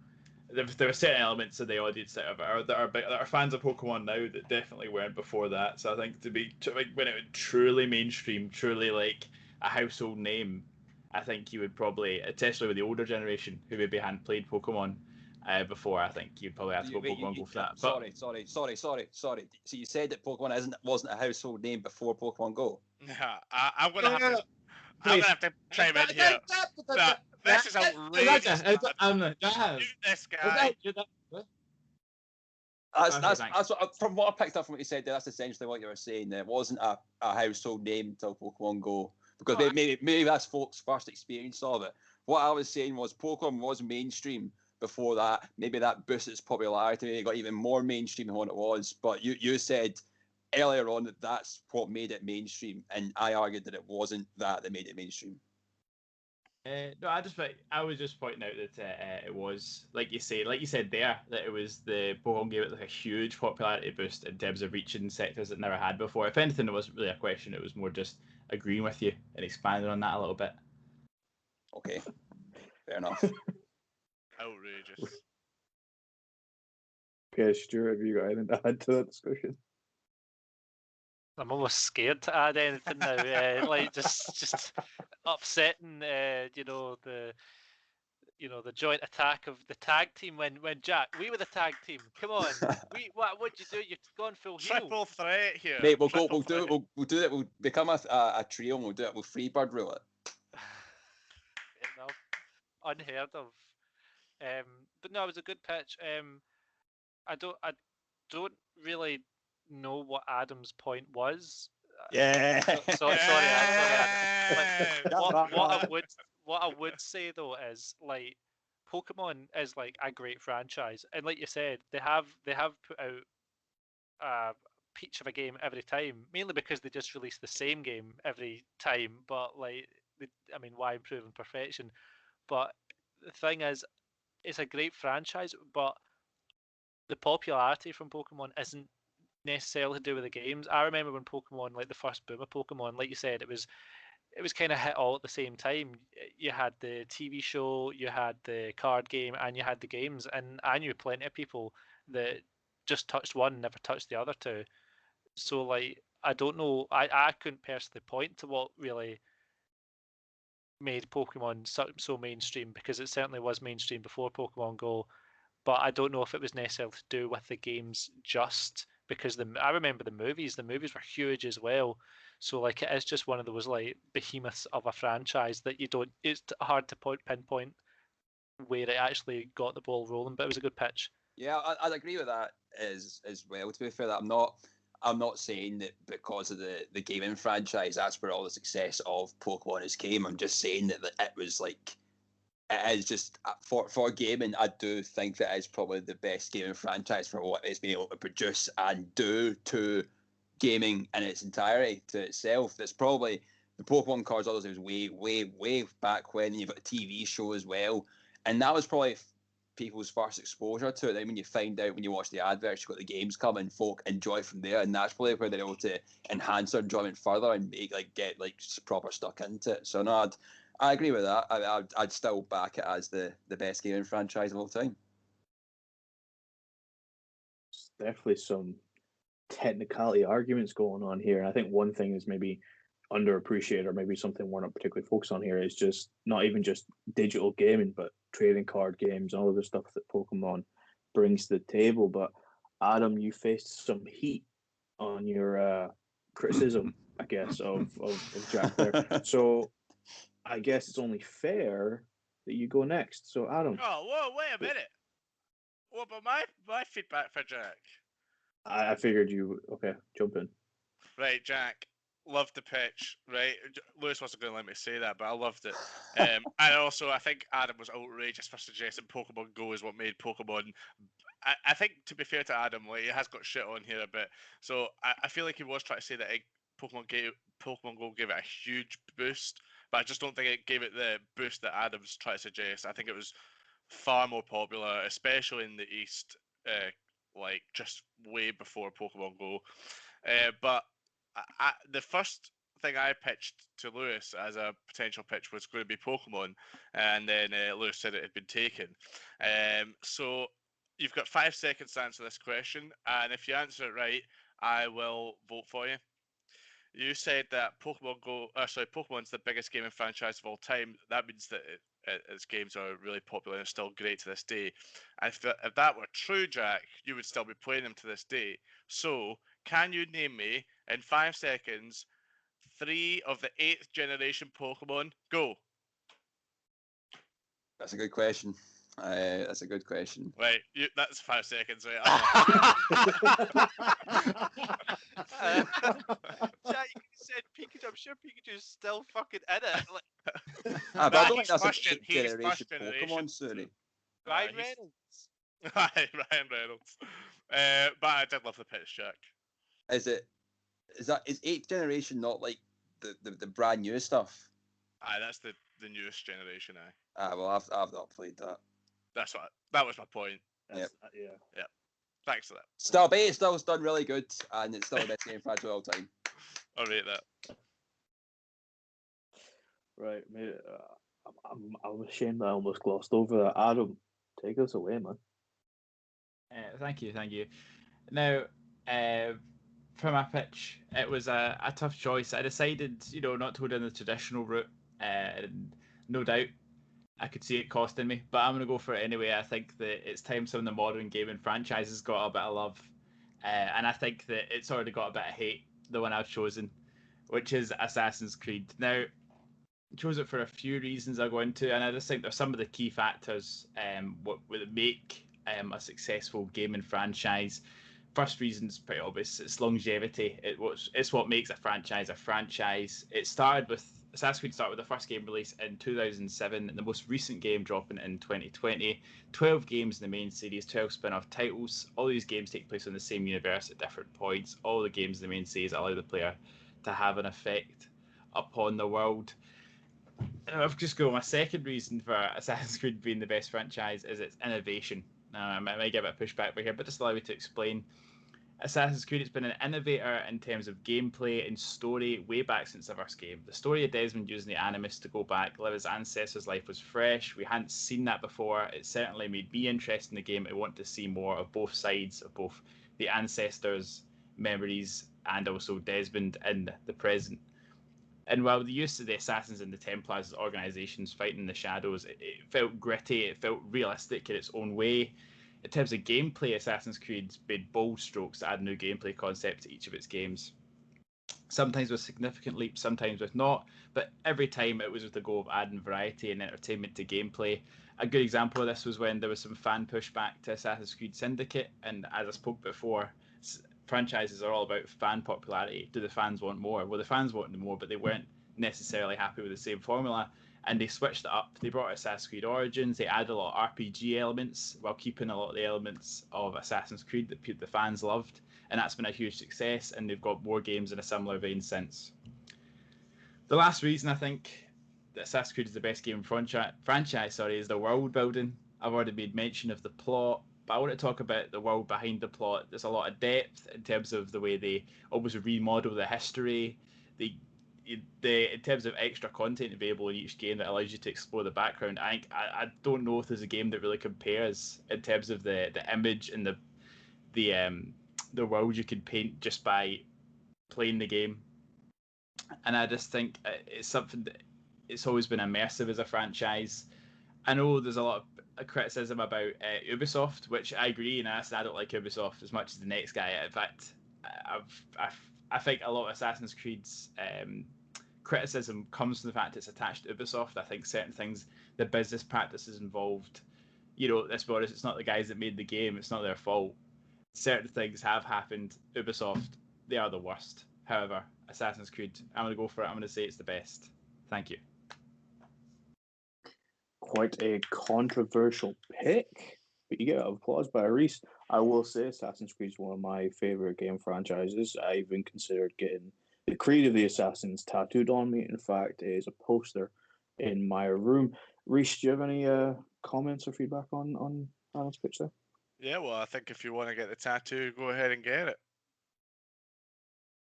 There are certain elements of the audience that are fans of Pokemon now that definitely weren't before that. So I think when it was truly mainstream, truly like a household name, I think you would probably, especially with the older generation who maybe hadn't played Pokemon before, I think you'd probably have to go Pokemon Go for that. Sorry. So you said that Pokemon wasn't a household name before Pokemon Go? Yeah, I'm gonna have to chime in here. This is outrageous. This guy. That's what, from what I picked up from what you said there, that's essentially what you were saying. That it wasn't a household name until Pokemon Go. Because maybe that's folks' first experience of it. What I was saying was Pokemon was mainstream before that. Maybe that boosted its popularity. Maybe it got even more mainstream than what it was. But you said earlier on that that's what made it mainstream. And I argued that it wasn't that made it mainstream. No, I was just pointing out that it was like you said there, that it was the Pokemon gave it like a huge popularity boost in terms of reaching sectors it never had before. If anything, it wasn't really a question. It was more just agreeing with you and expanding on that a little bit. Okay, fair enough. Outrageous. Okay, Stuart, have you got anything to add to that discussion? I'm almost scared to add anything now. Like just upsetting, the joint attack of the tag team when Jack, we were the tag team. Come on, what'd you do? You've gone full heel. Triple threat here. Mate, we'll do it. We'll become a trio and we'll do it. We'll Freebird rule it. Unheard of. But no, it was a good pitch. I don't really know what Adam's point was. Yeah. Sorry, Adam. What I would say though is like Pokemon is like a great franchise, and like you said, they have put out a peach of a game every time, mainly because they just release the same game every time. But like, why improve on perfection? But the thing is, it's a great franchise, but the popularity from Pokemon isn't necessarily to do with the games. I remember when Pokemon, like the first boom of Pokemon, like you said, it was kind of hit all at the same time. You had the TV show, you had the card game, and you had the games, and I knew plenty of people that just touched one, never touched the other two. So like, I don't know, I couldn't personally point to what really made Pokemon so mainstream, because it certainly was mainstream before Pokemon Go, but I don't know if it was necessarily to do with the games, just because I remember the movies were huge as well. So like, it is just one of those like behemoths of a franchise that it's hard to pinpoint where it actually got the ball rolling, but it was a good pitch. Yeah, I'd agree with that as well. To be fair, that I'm not saying that because of the gaming franchise, that's where all the success of Pokemon has came. I'm just saying that it was like, it is just for gaming. I do think that it is probably the best gaming franchise for what it's been able to produce and do to gaming in its entirety to itself. That's probably the Pokemon cards. Others, it was way back when. You've got a TV show as well, and that was probably people's first exposure to it. Then when you find out, when you watch the adverts, you've got the games coming, folk enjoy from there, and that's probably where they're able to enhance their enjoyment further and get proper stuck into it. So no, I agree with that. I'd still back it as the best gaming franchise of all time. There's definitely some technicality arguments going on here, and I think one thing is maybe underappreciated, or maybe something we're not particularly focused on here, is just not even just digital gaming, but trading card games and all of the stuff that Pokemon brings to the table. But Adam, you faced some heat on your criticism, I guess, of Jack there. So I guess it's only fair that you go next. So Adam. Oh, whoa, wait a minute. What about my feedback for Jack? I figured you jump in. Right, Jack. Loved the pitch, right? Lewis wasn't going to let me say that, but I loved it. And also, I think Adam was outrageous for suggesting Pokemon Go is what made Pokemon. I think, to be fair to Adam, like, he has got shit on here a bit. So I feel like he was trying to say that Pokemon Go gave it a huge boost, but I just don't think it gave it the boost that Adam's trying to suggest. I think it was far more popular, especially in the East, like just way before Pokemon Go. But the first thing I pitched to Lewis as a potential pitch was going to be Pokemon, and then Lewis said it had been taken. So you've got 5 seconds to answer this question, and if you answer it right, I will vote for you. You said that Pokemon's the biggest gaming franchise of all time. That means that its games are really popular and still great to this day. And if that were true, Jack, you would still be playing them to this day. So, can you name me, in 5 seconds, 3 of the 8th generation Pokemon? Go. That's a good question. That's a good question. Right, that's 5 seconds, right? Jack, you said Pikachu. I'm sure Pikachu's still fucking in it. Like, But I don't think he's that's a first generation generation. Pokemon, sorry. Ryan Reynolds. Ryan Reynolds. But I did love the pitch, Jack. Is 8th generation not like the brand new stuff? Aye, that's the newest generation. Well, I've not played that. That was my point. Yep. Yeah. Thanks for that. Still, but it's still done really good, and it's still the best game franchise of all time. I'll rate that. Right, mate. I'm ashamed that I almost glossed over that. Adam, take us away, man. Thank you. Now, for my pitch, it was a tough choice. I decided, not to go down the traditional route, and no doubt I could see it costing me, but I'm going to go for it anyway. I think that it's time some of the modern gaming franchises got a bit of love, and I think that it's already got a bit of hate, the one I've chosen, which is Assassin's Creed. Now, I chose it for a few reasons I'll go into, and I just think there's some of the key factors what would make a successful gaming franchise. First reason's pretty obvious. It's longevity. It's what makes a franchise a franchise. Assassin's Creed started with the first game release in 2007, and the most recent game dropping in 2020. 12 games in the main series, 12 spin-off titles. All these games take place in the same universe at different points. All the games in the main series allow the player to have an effect upon the world. And I've just got my second reason for Assassin's Creed being the best franchise is its innovation. Now, I might get a bit of pushback over here, but just allow me to explain. Assassin's Creed has been an innovator in terms of gameplay and story way back since the first game. The story of Desmond using the Animus to go back, live his ancestors' life was fresh. We hadn't seen that before. It certainly made me interested in the game. I want to see more of both sides, of both the ancestors' memories and also Desmond in the present. And while the use of the Assassins and the Templars as organisations fighting in the shadows, it felt gritty, it felt realistic in its own way. In terms of gameplay, Assassin's Creed made bold strokes to add new gameplay concepts to each of its games. Sometimes with significant leaps, sometimes with not, but every time it was with the goal of adding variety and entertainment to gameplay. A good example of this was when there was some fan pushback to Assassin's Creed Syndicate, and as I spoke before, franchises are all about fan popularity. Do the fans want more? Well, the fans wanted more, but they weren't necessarily happy with the same formula, and they switched it up. They brought Assassin's Creed Origins, they added a lot of RPG elements while keeping a lot of the elements of Assassin's Creed that the fans loved, and that's been a huge success, and they've got more games in a similar vein since. The last reason I think that Assassin's Creed is the best game franchise is the world building. I've already made mention of the plot, but I want to talk about the world behind the plot. There's a lot of depth in terms of the way they almost remodel the history. In terms of extra content available in each game that allows you to explore the background. I don't know if there's a game that really compares in terms of the image and the world you can paint just by playing the game. And I just think it's something that it's always been immersive as a franchise. I know there's a lot of criticism about Ubisoft, which I agree, and I don't like Ubisoft as much as the next guy. In fact, I think a lot of Assassin's Creed's criticism comes from the fact it's attached to Ubisoft. I think certain things, the business practices involved, let's be honest, it's not the guys that made the game, it's not their fault. Certain things have happened. Ubisoft, they are the worst. However, Assassin's Creed, I'm going to go for it. I'm going to say it's the best. Thank you. Quite a controversial pick, but you get applause by Reese. I will say Assassin's Creed is one of my favorite game franchises. I even considered getting the Creed of the Assassins tattooed on me. In fact, it is a poster in my room. Reese, do you have any comments or feedback on Alan's pitch there? Yeah, well, I think if you want to get the tattoo, go ahead and get it.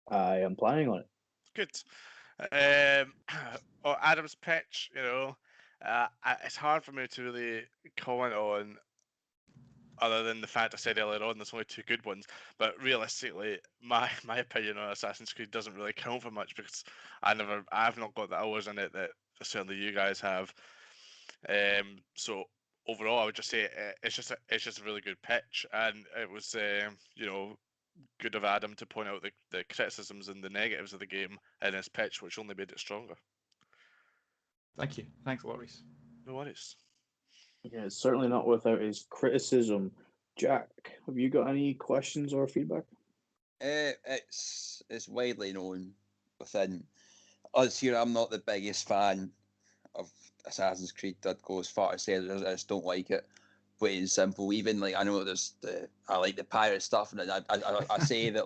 I am planning on it. Good. Or Adam's pitch, it's hard for me to really comment on, other than the fact I said earlier on, there's only two good ones. But realistically, my opinion on Assassin's Creed doesn't really count for much because I've not got the hours in it that certainly you guys have. So overall, I would just say it's just a really good pitch, and it was good of Adam to point out the criticisms and the negatives of the game in his pitch, which only made it stronger. Thank you. Thanks a lot, Reese. No worries. Yeah, it's certainly not without his criticism. Jack, have you got any questions or feedback? It's widely known within us here. I'm not the biggest fan of Assassin's Creed. I'd go as far as say I just don't like it. Plain and simple. Even I know I like the pirate stuff, and I say that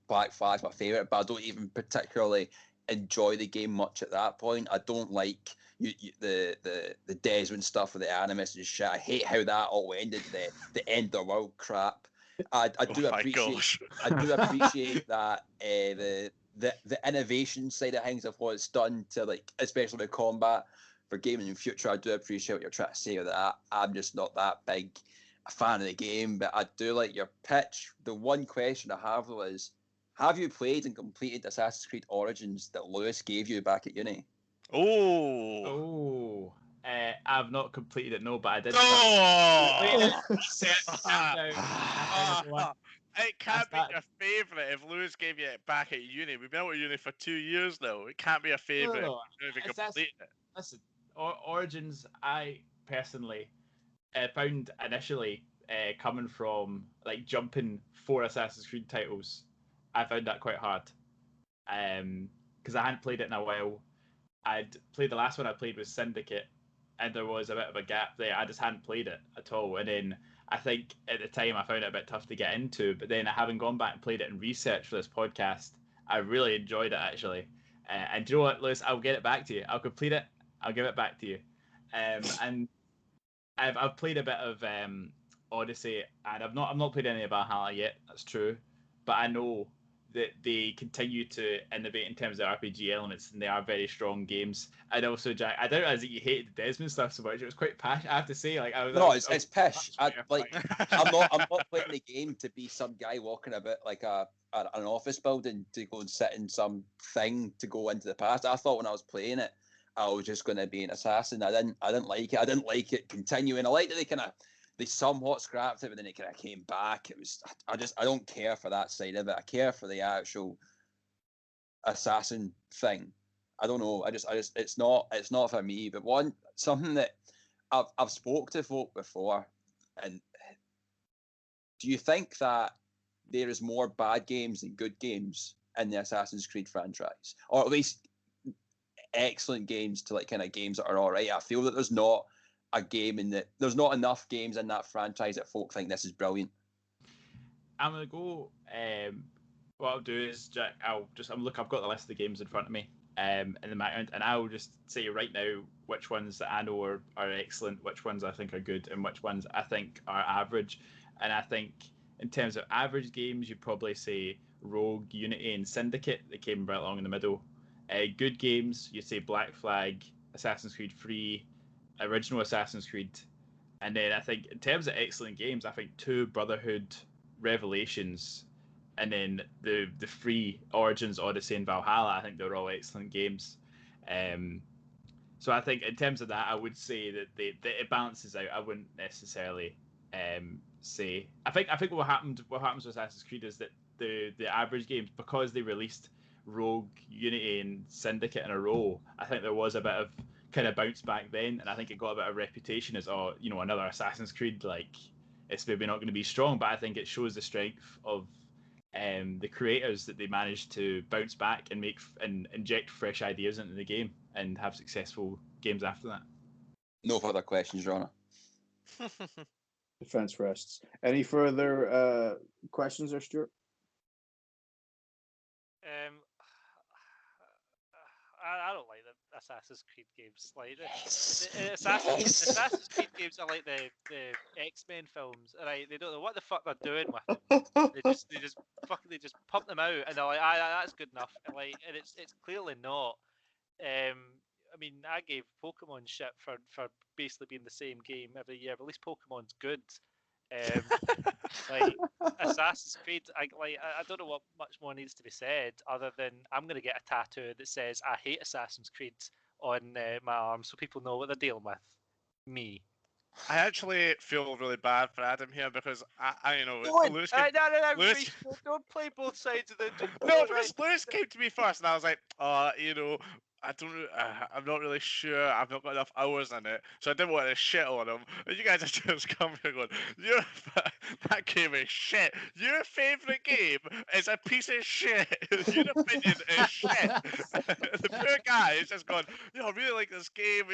Black Flag's my favorite, but I don't even particularly enjoy the game much at that point. I don't like the Desmond stuff with the animus and shit. I hate how that all ended. The end of the world crap. I do appreciate that the innovation side of things of what it's done to especially with combat for gaming in the future. I do appreciate what you're trying to say with that. I'm just not that big a fan of the game, but I do like your pitch. The one question I have though is, have you played and completed Assassin's Creed Origins that Lewis gave you back at uni? Oh. I've not completed it, no, but I did. It can't be your favourite if Lewis gave you it back at uni. We've been out at uni for 2 years now. It can't be a favourite. No. Listen, Origins, I personally found initially coming from jumping 4 Assassin's Creed titles, I found that quite hard. Because I hadn't played it in a while. I'd played the last one I played was Syndicate, and there was a bit of a gap there. I just hadn't played it at all. And then I think at the time I found it a bit tough to get into, but then having gone back and played it and researched for this podcast, I really enjoyed it actually. And do you know what, Lewis? I'll get it back to you. I'll complete it. I'll give it back to you. And I've played a bit of Odyssey, and I've not played any of Valhalla yet. That's true, but I know that they continue to innovate in terms of RPG elements, and they are very strong games. And also, Jack, I don't realize that you hated the Desmond stuff so much. It was quite passionate. I have to say, it's pish. I'm not playing the game to be some guy walking about an office building to go and sit in some thing to go into the past. I thought when I was playing it, I was just going to be an assassin. I didn't like it. I didn't like it continuing. I liked that they somewhat scrapped it, but then it kind of came back. It was I don't care for that side of it. I care for the actual assassin thing. I don't know. It's not for me. But something that I've spoke to folk before, and do you think that there is more bad games than good games in the Assassin's Creed franchise, or at least excellent games to kind of games that are all right? I feel that there's not enough games in that franchise that folk think this is brilliant. I'm gonna go. What I'll do is, Jack, I've got the list of the games in front of me. in the background, and I will just say right now which ones that I know are excellent, which ones I think are good, and which ones I think are average. And I think in terms of average games, you'd probably say Rogue, Unity, and Syndicate. They came right along in the middle. Good games, you'd say Black Flag, Assassin's Creed 3, original Assassin's Creed. And then I think in terms of excellent games, I think 2 Brotherhood, Revelations, and then the free Origins, Odyssey, and Valhalla. I think they're all excellent games. So I think in terms of that, I would say that it balances out. I wouldn't necessarily say. I think what happens with Assassin's Creed is that the average games, because they released Rogue, Unity, and Syndicate in a row, I think there was a bit of kind of bounce back then, and I think it got a bit of reputation as another Assassin's Creed. Like, it's maybe not going to be strong, but I think it shows the strength of the creators, that they managed to bounce back and inject fresh ideas into the game and have successful games after that. No further questions, Your Honour. Defense rests. Any further questions there, Stuart? I don't like the Assassin's Creed games. Like the Assassin's Creed games are like the X-Men films, right? They don't know what the fuck they're doing with them. They just pump them out, and they're like, that's good enough. And it's clearly not. I mean, I gave Pokemon shit for basically being the same game every year, but at least Pokemon's good. Like Assassin's Creed, I don't know what much more needs to be said other than I'm gonna get a tattoo that says I hate Assassin's Creed on my arm, so people know what they're dealing with. Me. I actually feel really bad for Adam here because I Lewis No, Lewis- don't play both sides of the. No, because Lewis came to me first, and I was like, I don't. I'm not really sure. I've not got enough hours in it, so I didn't want to shit on him. And you guys are just coming here going, that game is shit. Your favorite game is a piece of shit. Your opinion is shit. The poor guy is just going, I really like this game.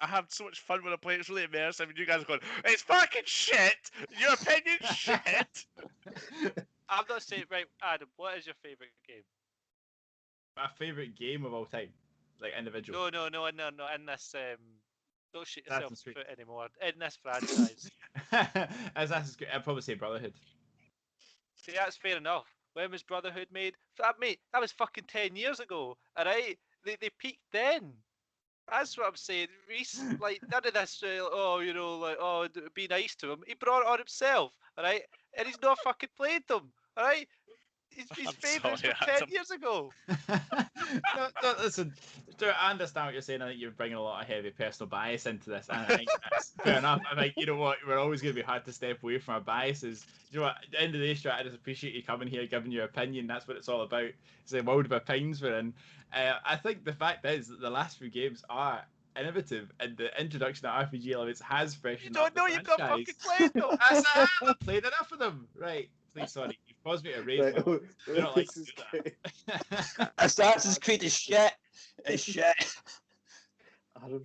I have so much fun when I play. It's really immersive. And you guys are going, it's fucking shit. Your opinion's shit. I'm not saying right, Adam. What is your favorite game? My favorite game of all time, like individual. No. In this, don't shoot yourself in Assassin's the Creed. foot anymore. In this franchise. Assassin's Creed, I'd probably say Brotherhood. See, that's fair enough. When was Brotherhood made? Mate, that was fucking 10 years ago. Alright? They peaked then. That's what I'm saying. Reese, like, none of this, be nice to him. He brought it on himself, alright? And he's not fucking played them, alright? His favourites sorry, from 10 Adam. years ago. no, listen, Stuart, I understand what you're saying. I think you're bringing a lot of heavy personal bias into this, and I think that's fair enough. I think, you know what, we're always going to be hard to step away from our biases. You know what, at the end of the day, Stuart, I just appreciate you coming here, giving your opinion. That's what it's all about. It's a world of opinions we're in. I think the fact is that the last few games are innovative, and the introduction of RPG elements has freshened up the You've got franchise. fucking played them. I haven't played enough of them. Right. Please, sorry. You've caused me to raise my voice. I don't like to do that. Assassin's Creed is shit. It's shit.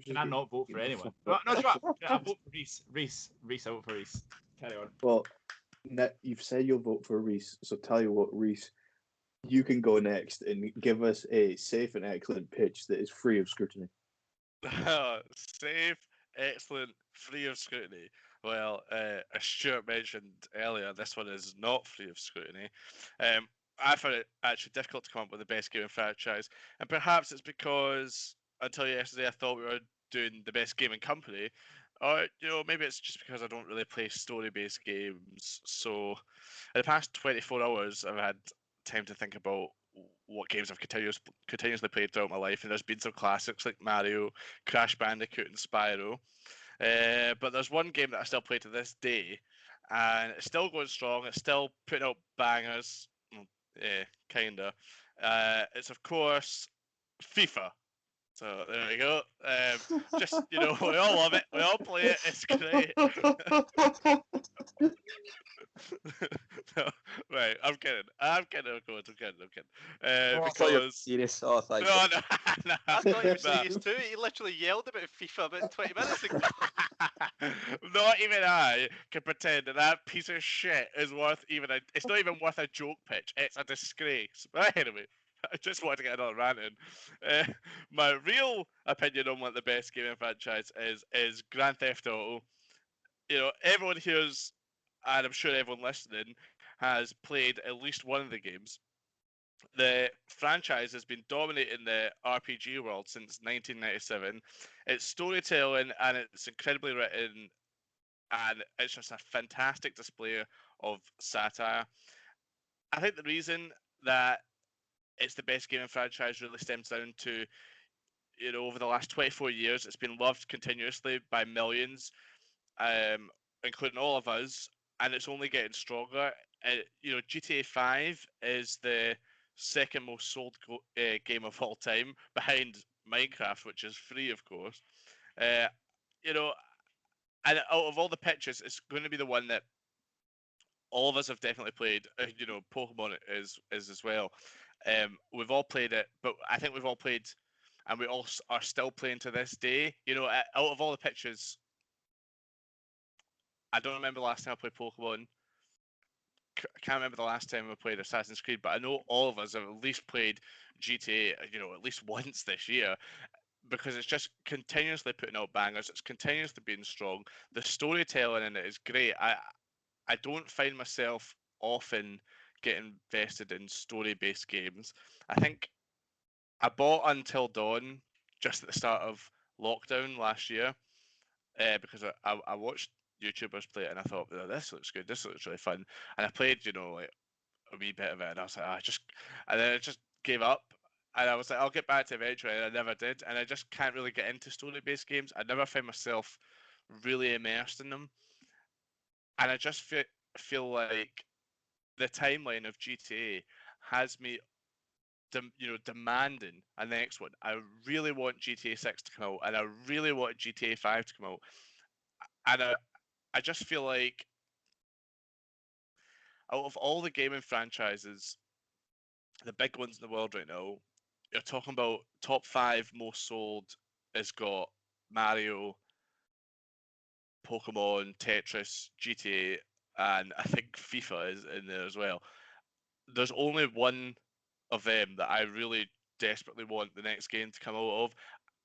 Can I not vote for anyone? No, shut up. I'll vote for Reese. Reese, I vote for Reese. Carry on. Well, you've said you'll vote for Reese, so tell you what, Reese, you can go next and give us a safe and excellent pitch that is free of scrutiny. Safe, excellent, free of scrutiny. Well, as Stuart mentioned earlier, this one is not free of scrutiny. I found it actually difficult to come up with the best gaming franchise, and perhaps it's because until yesterday I thought we were doing the best gaming company, or maybe it's just because I don't really play story-based games. So, in the past 24 hours, I've had time to think about what games I've continuously played throughout my life, and there's been some classics like Mario, Crash Bandicoot, and Spyro. But there's one game that I still play to this day, and it's still going strong. It's still putting out bangers, kinda. It's of course FIFA. So there we go. Just we all love it. We all play it. It's great. No, right, I'm kidding. Of course, I'm kidding. I thought you were Because serious. Oh, thank no, you. no, I thought you were nah. serious too. He literally yelled about FIFA about 20 minutes ago. Not even I can pretend that piece of shit is worth it's not even worth a joke pitch. It's a disgrace. But anyway, I just want to get another rant in. My real opinion on what the best gaming franchise is Grand Theft Auto. You know, everyone here's, and I'm sure everyone listening has played at least one of the games. The franchise has been dominating the RPG world since 1997. It's storytelling and it's incredibly written, and it's just a fantastic display of satire. I think the reason that it's the best gaming franchise really stems down to, you know, over the last 24 years, it's been loved continuously by millions, including all of us, and it's only getting stronger. You know, GTA 5 is the second most sold game of all time, behind Minecraft, which is free, of course. Uh, you know, and out of all the pitches, it's going to be the one that all of us have definitely played. You know, Pokemon is as well. We've all played it, but I think we've all played, and we all are still playing to this day. You know, out of all the pitches, I don't remember the last time I played Pokemon. I can't remember the last time I played Assassin's Creed, but I know all of us have at least played GTA, you know, at least once this year, because it's just continuously putting out bangers. It's continuously being strong. The storytelling in it is great. I don't find myself often getting invested in story-based games. I think I bought Until Dawn just at the start of lockdown last year, because I watched YouTubers play it and I thought, "Oh, this looks good. This looks really fun." And I played, you know, like a wee bit of it, and I was like, and then I just gave up. And I was like, I'll get back to it eventually, and I never did. And I just can't really get into story-based games. I never find myself really immersed in them. And I just feel like the timeline of GTA has me, you know, demanding a next one. I really want GTA 6 to come out, and I really want GTA 5 to come out. And I just feel like out of all the gaming franchises, the big ones in the world right now, you're talking about top 5 most sold has got Mario, Pokemon, Tetris, GTA, and I think FIFA is in there as well. There's only one of them that I really desperately want the next game to come out of,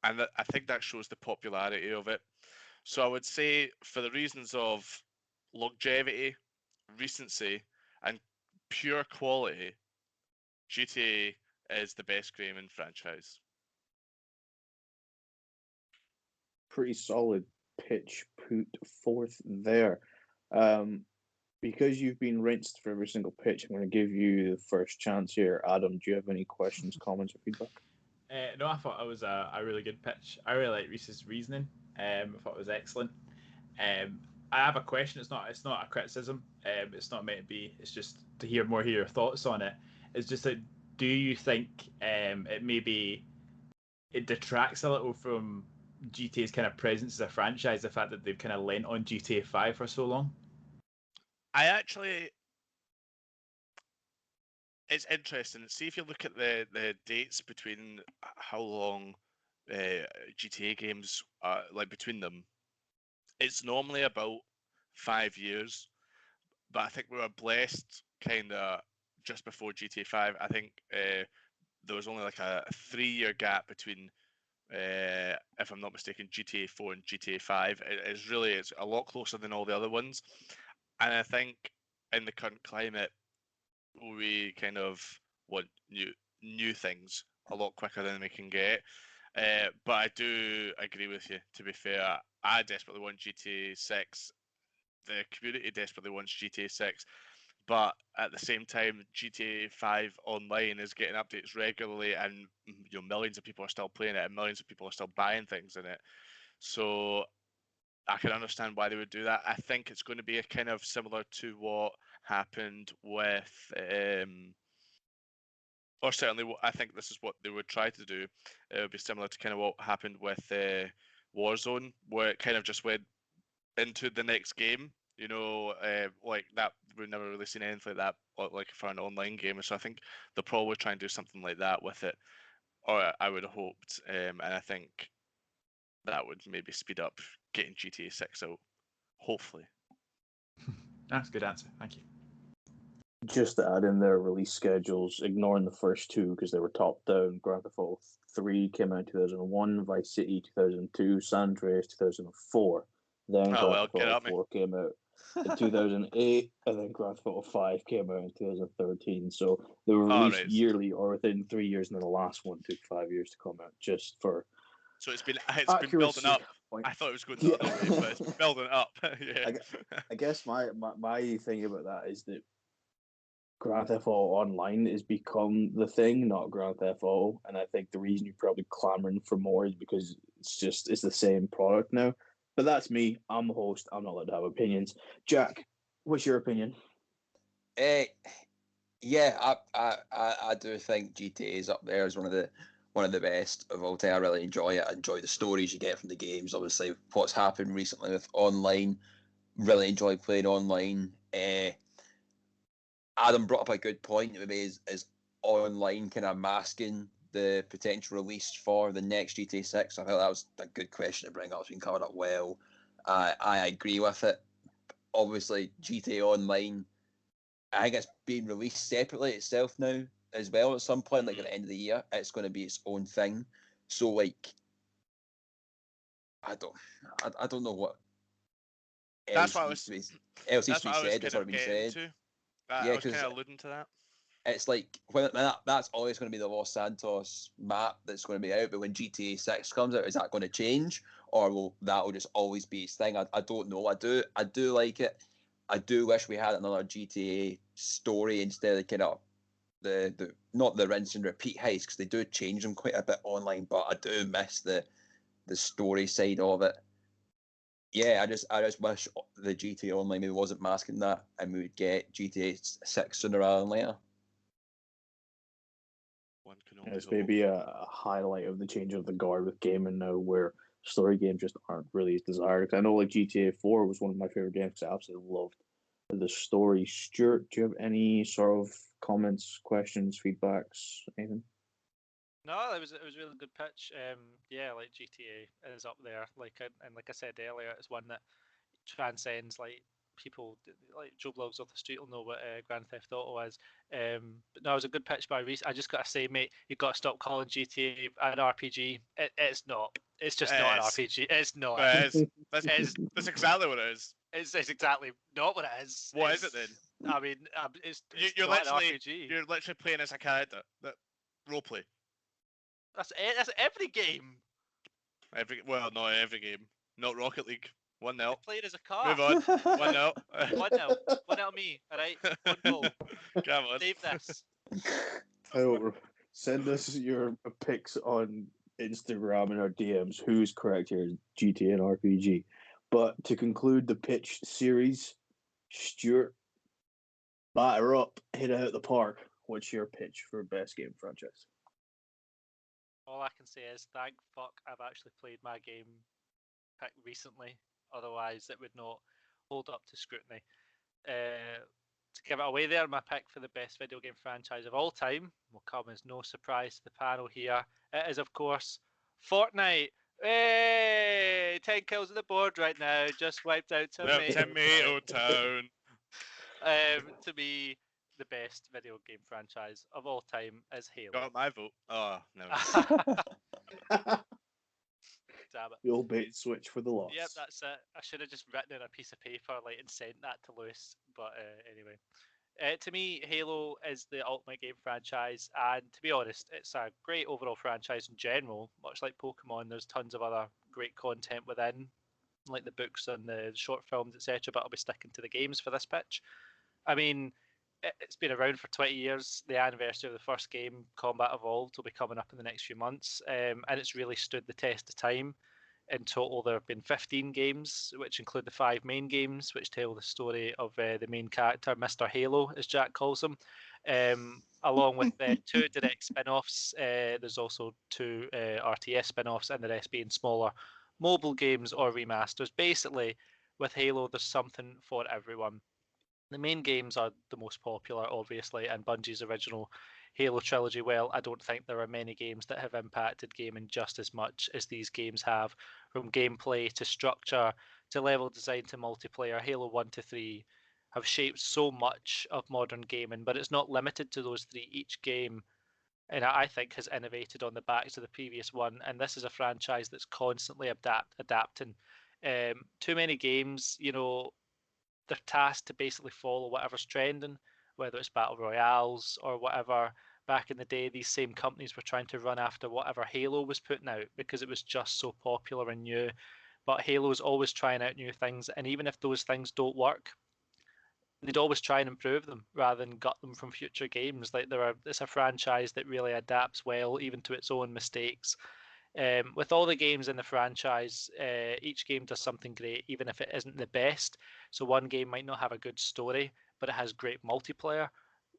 and I think that shows the popularity of it. So I would say, for the reasons of longevity, recency, and pure quality, GTA is the best gaming franchise. Pretty solid pitch put forth there. Because you've been rinsed for every single pitch, I'm going to give you the first chance here. Adam, do you have any questions, comments, or feedback? No, I thought it was a really good pitch. I really like Reese's reasoning. I thought it was excellent. I have a question. It's not a criticism. It's not meant to be. It's just to hear your thoughts on it. It's just that, do you think it detracts a little from GTA's kind of presence as a franchise, the fact that they've kind of lent on GTA 5 for so long? It's interesting. See, if you look at the dates between how long GTA games are, like, between them, it's normally about 5 years. But I think we were blessed kind of just before GTA 5. I think there was only like a 3 year gap between, if I'm not mistaken, GTA 4 and GTA 5. It's a lot closer than all the other ones. And I think in the current climate, we kind of want new things a lot quicker than we can get. But I do agree with you. To be fair, I desperately want GTA 6. The community desperately wants GTA 6. But at the same time, GTA 5 online is getting updates regularly, and you know, millions of people are still playing it, and millions of people are still buying things in it. So I can understand why they would do that. I think it's going to be a kind of similar to what happened with, or certainly I think this is what they would try to do. It would be similar to kind of what happened with Warzone, where it kind of just went into the next game. You know, like that, we've never really seen anything like that, like for an online game. So I think they'll probably try and do something like that with it, or I would have hoped. And I think that would maybe speed up getting GTA 6 out, hopefully. That's a good answer. Thank you. Just to add in their release schedules, ignoring the first two because they were top down. Grand Theft Auto 3 came out in 2001, Vice City 2002, San Andreas 2004. Then Oh Grand well, Theft get Auto at me. 4 came out in 2008, and then Grand Theft Auto 5 came out in 2013. So they were Oh, released right. yearly or within 3 years, and then the last one took 5 years to come out, just for So it's been building accuracy. up. Point. I thought it was going the other way, but it's building up. Yeah. I guess my thing about that is that Grand Theft Auto Online has become the thing, not Grand Theft Auto. And I think the reason you're probably clamoring for more is because it's the same product now. But that's me. I'm the host. I'm not allowed to have opinions. Jack, what's your opinion? Yeah, I do think GTA is up there as one of the best of all time. I really enjoy it. I enjoy the stories you get from the games. Obviously, what's happened recently with online, really enjoy playing online. Adam brought up a good point. Maybe is online kind of masking the potential release for the next GTA 6. I felt that was a good question to bring up. It's been covered up well. I agree with it. Obviously, GTA Online, I think it's being released separately itself now as well at some point, like at the end of the year. It's going to be its own thing. So, like, I don't know what That's else what I needs was. to be else needs That's to be what I was said. That's kind of already been getting said. to. I Yeah, was kind because of alluding to that. it's like when that's always going to be the Los Santos map that's going to be out. But when GTA 6 comes out, is that going to change, or will just always be its thing? I don't know. I do like it. I do wish we had another GTA story instead of kind of the not the rinse and repeat heist, because they do change them quite a bit online. But I do miss the story side of it. Yeah, I just wish the GTA Online maybe wasn't masking that, and we would get GTA 6 sooner rather than later. One can only It's hope. maybe a highlight of the change of the guard with gaming now, where story games just aren't really as desired. 'Cause I know like GTA 4 was one of my favorite games 'cause I absolutely loved the story. Stuart, do you have any sort of comments, questions, feedbacks, anything? No, it was a really good pitch. Yeah, like GTA is up there. And like I said earlier, it's one that transcends like people like Joe Blogs off the street will know what Grand Theft Auto is. But no, it was a good pitch by Reese. I just gotta say, mate, you gotta stop calling GTA an RPG. It's not. It's just It not an is. RPG. It's not. But It's, that's exactly what it is. it's exactly not what it is. What is it then? I mean, it's You're not an literally RPG. you're literally playing as a character that roleplay. That's every game. Well, not every game. Not Rocket League. 1-0. Played as a car. Move on. 1-0. 1-0. 1-0 me. All right. One goal. Come on. Save this. Send us your pics on Instagram and our DMs. Who's correct here? GTA and RPG. But to conclude the pitch series, Stuart, batter up, hit it out the park. What's your pitch for best game franchise? All I can say is thank fuck I've actually played my game pick recently. Otherwise, it would not hold up to scrutiny. To give it away there, my pick for the best video game franchise of all time will come as no surprise to the panel here. It is, of course, Fortnite. Hey, 10 kills on the board right now. Just wiped out Tomato Town. To me, the best video game franchise of all time is Halo. Got my vote. Oh, no. Damn it. The old bait and switch for the loss. Yep, that's it. I should have just written in a piece of paper and sent that to Lewis. But anyway. To me, Halo is the ultimate game franchise, and to be honest, it's a great overall franchise in general. Much like Pokemon, there's tons of other great content within, like the books and the short films, etc. But I'll be sticking to the games for this pitch. I mean, it's been around for 20 years. The anniversary of the first game, Combat Evolved, will be coming up in the next few months, and it's really stood the test of time. In total, there have been 15 games, which include the 5 main games, which tell the story of the main character, Mr. Halo, as Jack calls him, along with 2 direct spin-offs. There's also 2 RTS spin-offs, and the rest being smaller mobile games or remasters. Basically, with Halo, there's something for everyone. The main games are the most popular, obviously, and Bungie's original Halo trilogy. Well, I don't think there are many games that have impacted gaming just as much as these games have, from gameplay to structure to level design to multiplayer. Halo 1 to 3 have shaped so much of modern gaming, but it's not limited to those three. Each game, and I think, has innovated on the backs of the previous one. And this is a franchise that's constantly adapting. Too many games, they're tasked to basically follow whatever's trending, whether it's battle royales or whatever. Back in the day, these same companies were trying to run after whatever Halo was putting out because it was just so popular and new. But Halo's always trying out new things, and even if those things don't work, they'd always try and improve them rather than gut them from future games. Like it's a franchise that really adapts well, even to its own mistakes. With all the games in the franchise, each game does something great, even if it isn't the best. So one game might not have a good story, but it has great multiplayer.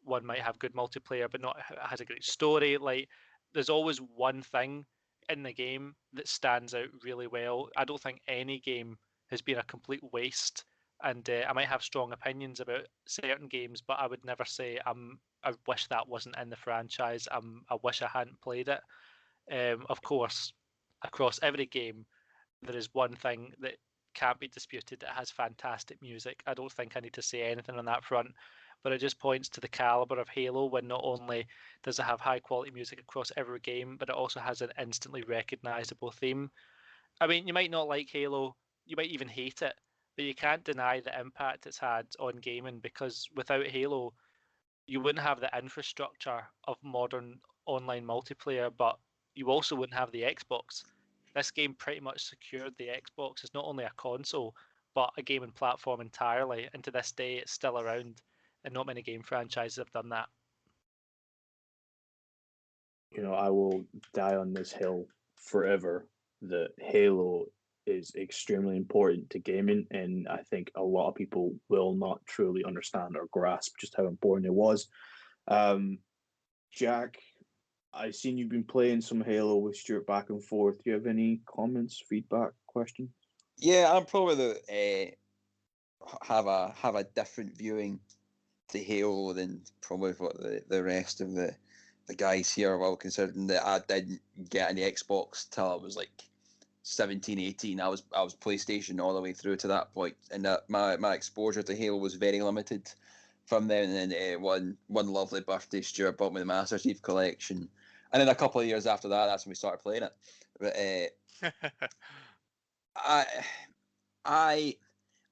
One might have good multiplayer, but not has a great story. Like there's always one thing in the game that stands out really well. I don't think any game has been a complete waste. And I might have strong opinions about certain games, but I would never say I wish that wasn't in the franchise. I wish I hadn't played it. Of course, across every game, there is one thing that can't be disputed. It has fantastic music. I don't think I need to say anything on that front, but it just points to the caliber of Halo when not only does it have high quality music across every game, but it also has an instantly recognizable theme. I mean, you might not like Halo, you might even hate it, but you can't deny the impact it's had on gaming because without Halo, you wouldn't have the infrastructure of modern online multiplayer, but you also wouldn't have the Xbox. This game pretty much secured the Xbox as not only a console, but a gaming platform entirely. And to this day, it's still around, and not many game franchises have done that. I will die on this hill forever that Halo is extremely important to gaming, and I think a lot of people will not truly understand or grasp just how important it was. Jack, I've seen you've been playing some Halo with Stuart back and forth. Do you have any comments, feedback, questions? Yeah, I'm probably have a different viewing to Halo than probably what the rest of the guys here. Well, considering that I didn't get any Xbox till I was like 17, 18. I was PlayStation all the way through to that point, and my exposure to Halo was very limited from then. And then one lovely birthday, Stuart bought me the Master Chief Collection, and then a couple of years after that, that's when we started playing it. But I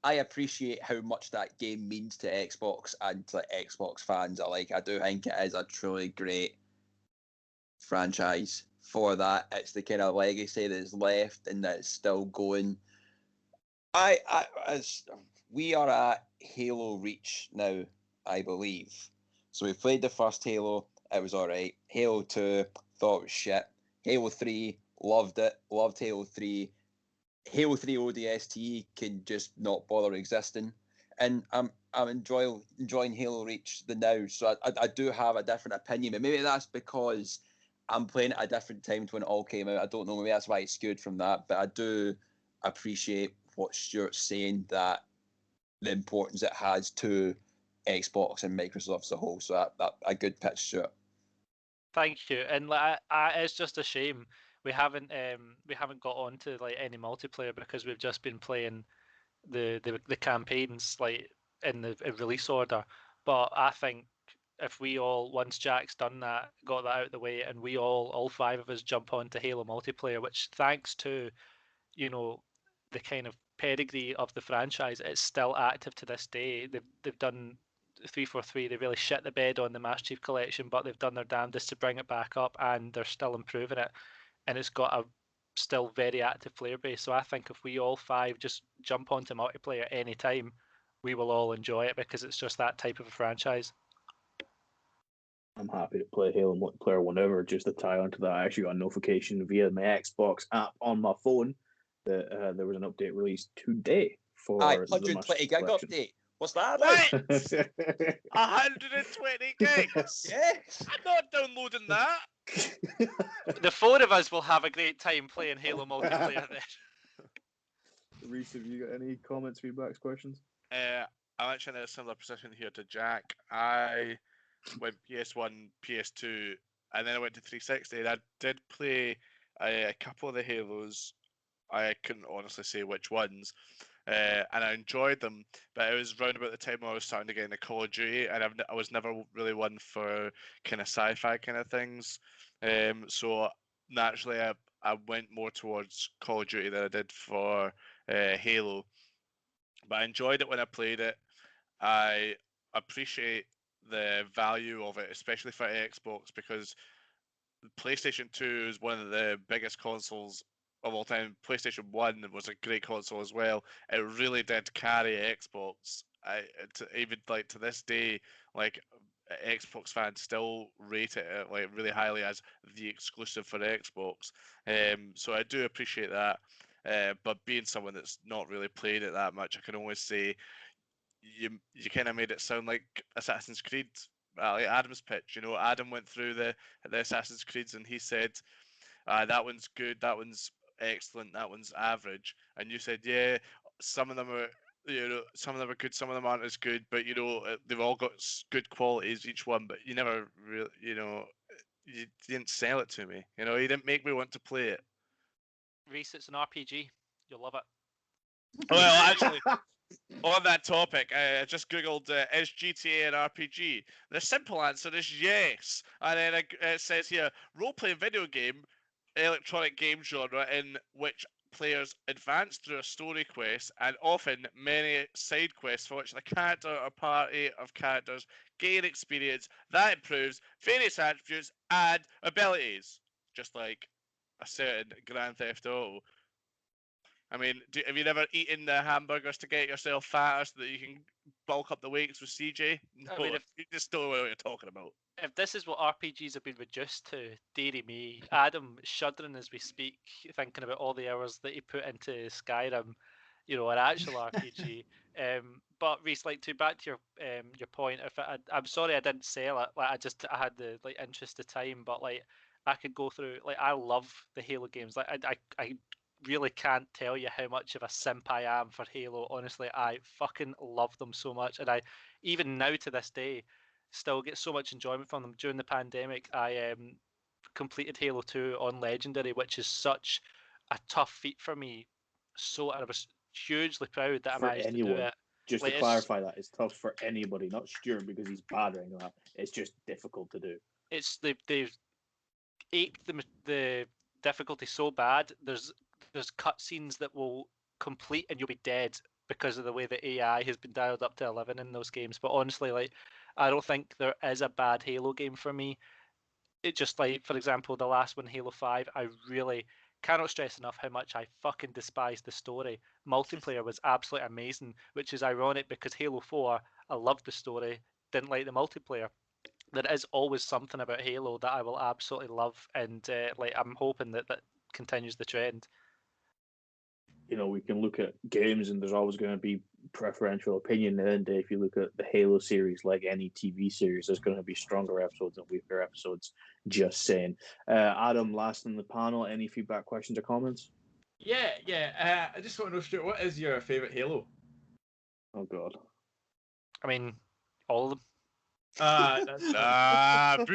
appreciate how much that game means to Xbox and to Xbox fans alike. I do think it is a truly great franchise for that. It's the kind of legacy that's left and that's still going. As we are at Halo Reach now, I believe. So we played the first Halo, it was alright. Halo 2, thought it was shit. Halo 3, loved it, loved Halo 3. Halo 3 ODST can just not bother existing. And I'm enjoying Halo Reach the now. So I do have a different opinion. But maybe that's because I'm playing at a different time to when it all came out. I don't know. Maybe that's why it's skewed from that. But I do appreciate what Stuart's saying, that the importance it has to Xbox and Microsoft as a whole. So that a good pitch, Stuart. Thank you. And it's just a shame we haven't got on to like any multiplayer because we've just been playing the campaigns like in the release order. But I think if we all, once Jack's done that, got that out of the way, and we all five of us jump onto Halo multiplayer, which thanks to the kind of pedigree of the franchise, it's still active to this day. They've done 343. They really shit the bed on the Master Chief Collection, but they've done their damnedest to bring it back up, and they're still improving it. And it's got a still very active player base. So I think if we all five just jump onto multiplayer anytime, we will all enjoy it because it's just that type of a franchise. I'm happy to play Halo multiplayer whenever. Just to tie onto that, I actually got a notification via my Xbox app on my phone that there was an update released today for 120 gig collection. update. What's that about? What? 120 gigs? Yes. I'm not downloading that. The four of us will have a great time playing Halo multiplayer then. Reese, have you got any comments, feedbacks, questions? I'm actually in a similar position here to Jack. I went PS1, PS2, and then I went to 360. And I did play a couple of the Halos. I couldn't honestly say which ones. and I enjoyed them. But it was round about the time I was starting to get into Call of Duty, and I was never really one for kind of sci-fi kind of things. So naturally, I went more towards Call of Duty than I did for Halo. But I enjoyed it when I played it. I appreciate the value of it, especially for Xbox, because PlayStation 2 is one of the biggest consoles of all time. PlayStation 1 was a great console as well. It really did carry Xbox. Even like to this day, like Xbox fans still rate it like really highly as the exclusive for Xbox. So I do appreciate that. But being someone that's not really played it that much, I can always say you kind of made it sound like Assassin's Creed, like Adam's pitch. You know, Adam went through the Assassin's Creeds and he said, that one's good, that one's excellent, that one's average, and you said, yeah, some of them are. You know, some of them are good, some of them aren't as good, but you know, they've all got good qualities, each one. But you never really, you know, you didn't sell it to me. You know, you didn't make me want to play it. Reese, it's an RPG. You'll love it. Well, actually, on that topic, I just googled is GTA an RPG? The simple answer is yes. And then it says here, role-playing video game, electronic game genre in which players advance through a story quest and often many side quests for which the character or party of characters gain experience that improves various attributes and abilities. Just like a certain Grand Theft Auto. I mean, have you never eaten the hamburgers to get yourself fatter so that you can bulk up the weights with CJ? No, I mean, you just don't know what you're talking about. If this is what RPGs have been reduced to, dearie me, Adam shuddering as we speak, thinking about all the hours that he put into Skyrim, you know, an actual RPG. But Reese, like, to back to your point, I'm sorry I didn't sell it. Like, I had the like interest of time, but like I could go through. Like, I love the Halo games. Like, I really can't tell you how much of a simp I am for Halo. Honestly, I fucking love them so much, and I even now to this day still get so much enjoyment from them. During the pandemic, I completed Halo 2 on Legendary, which is such a tough feat for me. So I was hugely proud that I For managed to do anyone. it. Just Like, to clarify that, it's tough for anybody, not Stuart because he's bad or anything like that. It's just difficult to do. It's they've aped the difficulty so bad. There's cutscenes that will complete and you'll be dead because of the way the AI has been dialed up to 11 in those games. But honestly, like, I don't think there is a bad Halo game for me. It just, like, for example, the last one, Halo 5, I really cannot stress enough how much I fucking despise the story. Multiplayer was absolutely amazing, which is ironic because Halo 4, I loved the story, didn't like the multiplayer. There is always something about Halo that I will absolutely love, and like, I'm hoping that continues the trend. You know, we can look at games and there's always going to be preferential opinion. And then if you look at the Halo series, like any TV series, there's going to be stronger episodes and weaker episodes. Just saying. Adam, last in the panel, any feedback, questions, or comments? Yeah. I just want to know, Stuart, what is your favourite Halo? Oh, God. I mean, all of them. Boo!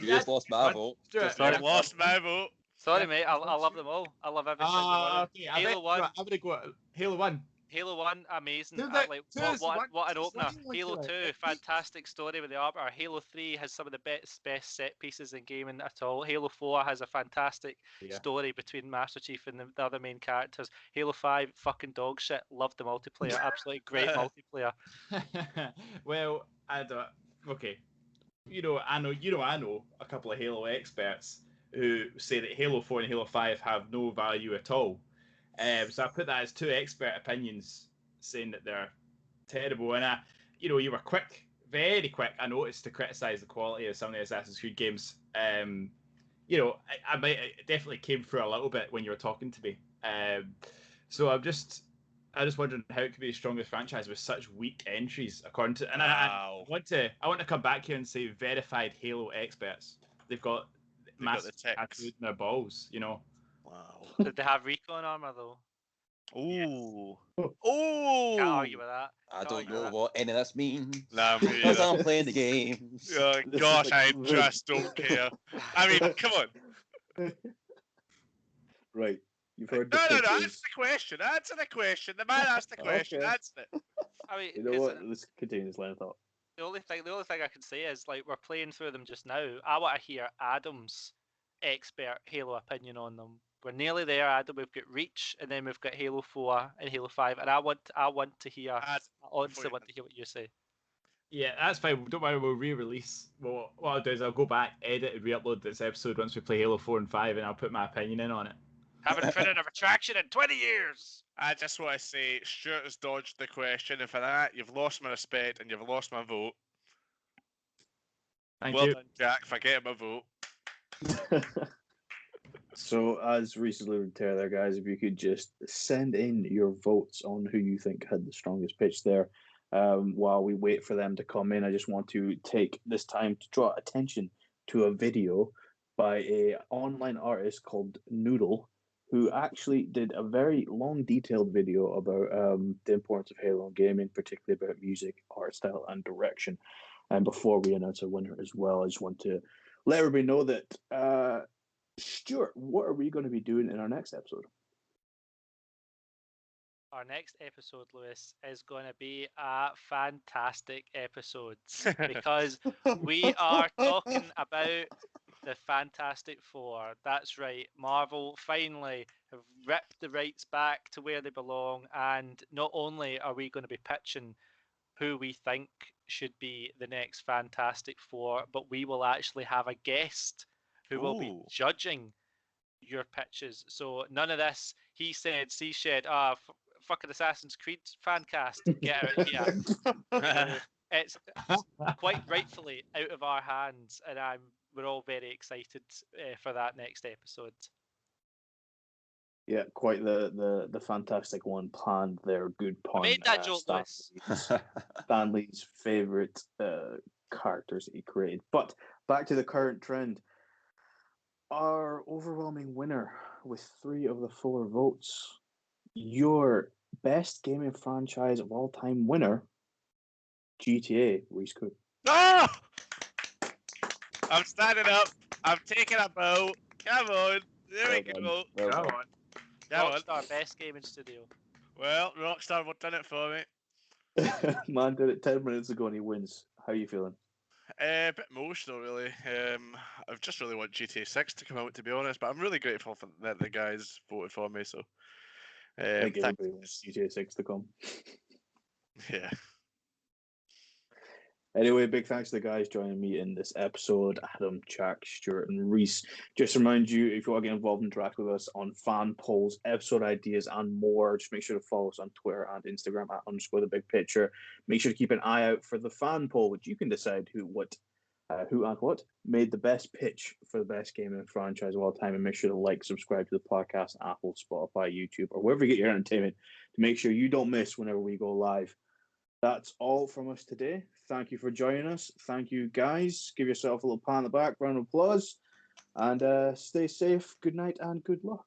You just lost my vote. I lost my vote. Sorry, mate. I love them all. I love every single one. Okay. Halo 1. I'm gonna go Halo 1. Halo 1, amazing. Dude, Like, what an just opener. looking like Halo that. 2, fantastic story with the Arbiter. Halo 3 has some of the best set pieces in gaming at all. Halo 4 has a fantastic story between Master Chief and the other main characters. Halo 5, fucking dog shit. Loved the multiplayer. Absolutely great multiplayer. Well, I don't. Okay, I know a couple of Halo experts who say that Halo 4 and Halo 5 have no value at all. So I put that as two expert opinions saying that they're terrible. And you were quick, very quick, I noticed, to criticise the quality of some of the Assassin's Creed games. I definitely came through a little bit when you were talking to me. So I'm just wondering how it could be the strongest franchise with such weak entries, according to. And Wow. I want to come back here and say verified Halo experts. They've got massive tattoos in their balls. Wow. Did they have recon armor though? Ooh. Can't Ooh. argue with that. I don't know what any of this means. Nah, me Because either. I'm playing the games. Oh, gosh, I just don't care. I mean, come on. Right. You've heard the No, pitches. answer the question. Answer the question. The man asked the question. Okay. Answer it. I mean, You know 'cause what? Let's continue this line of thought. the only thing I can say is like we're playing through them just now. I want to hear Adam's expert Halo opinion on them. We're nearly there, Adam. We've got Reach, and then we've got Halo 4 and Halo 5, and I want to hear. I honestly want to hear what you say. Yeah, that's fine. Don't worry, we'll re-release. Well, what I'll do is I'll go back, edit, and re-upload this episode once we play Halo 4 and 5, and I'll put my opinion in on it. Haven't printed a retraction in 20 years. I just want to say, Stuart has dodged the question, and for that, you've lost my respect and you've lost my vote. Thank Well you. done, Jack, for getting my vote. So, as Reese is alluded to there, guys, if you could just send in your votes on who you think had the strongest pitch there. While we wait for them to come in, I just want to take this time to draw attention to a video by a online artist called Noodle, who actually did a very long, detailed video about the importance of Halo gaming, particularly about music, art style, and direction. And before we announce a winner as well, I just want to let everybody know that, Stuart, what are we going to be doing in our next episode? Our next episode, Lewis, is going to be a fantastic episode because we are talking about the Fantastic Four. That's right. Marvel finally have ripped the rights back to where they belong, and not only are we going to be pitching who we think should be the next Fantastic Four, but we will actually have a guest who will be judging your pitches. So none of this, he said, she said, fucking Assassin's Creed fan cast, get out of here. It's quite rightfully out of our hands, and we're all very excited for that next episode. Yeah, quite the fantastic one planned there. Good pun. I made that joke, Lewis. Stanley's favorite characters that he created. But back to the current trend. Our overwhelming winner with 3 of the 4 votes, your best gaming franchise of all time winner, GTA, Reese Cook. Oh! I'm standing up. I'm taking a bow. Come on. There we go. Well Come done. on. Come on. Rockstar Best Gaming Studio. Well, Rockstar have done it for me. Man did it 10 minutes ago and he wins. How are you feeling? A bit emotional, really. I just really want GTA 6 to come out, to be honest, but I'm really grateful for that the guys voted for me. So, I think everybody wants GTA 6 to come. Yeah. Anyway, big thanks to the guys joining me in this episode, Adam, Jack, Stuart, and Reese. Just to remind you, if you want to get involved and interact with us on fan polls, episode ideas, and more, just make sure to follow us on Twitter and Instagram at _thebigpicture. Make sure to keep an eye out for the fan poll, which you can decide who and what made the best pitch for the best gaming franchise of all time. And make sure to like, subscribe to the podcast, Apple, Spotify, YouTube, or wherever you get your entertainment to make sure you don't miss whenever we go live. That's all from us today. Thank you for joining us. Thank you, guys. Give yourself a little pat on the back, round of applause, and stay safe. Good night and good luck.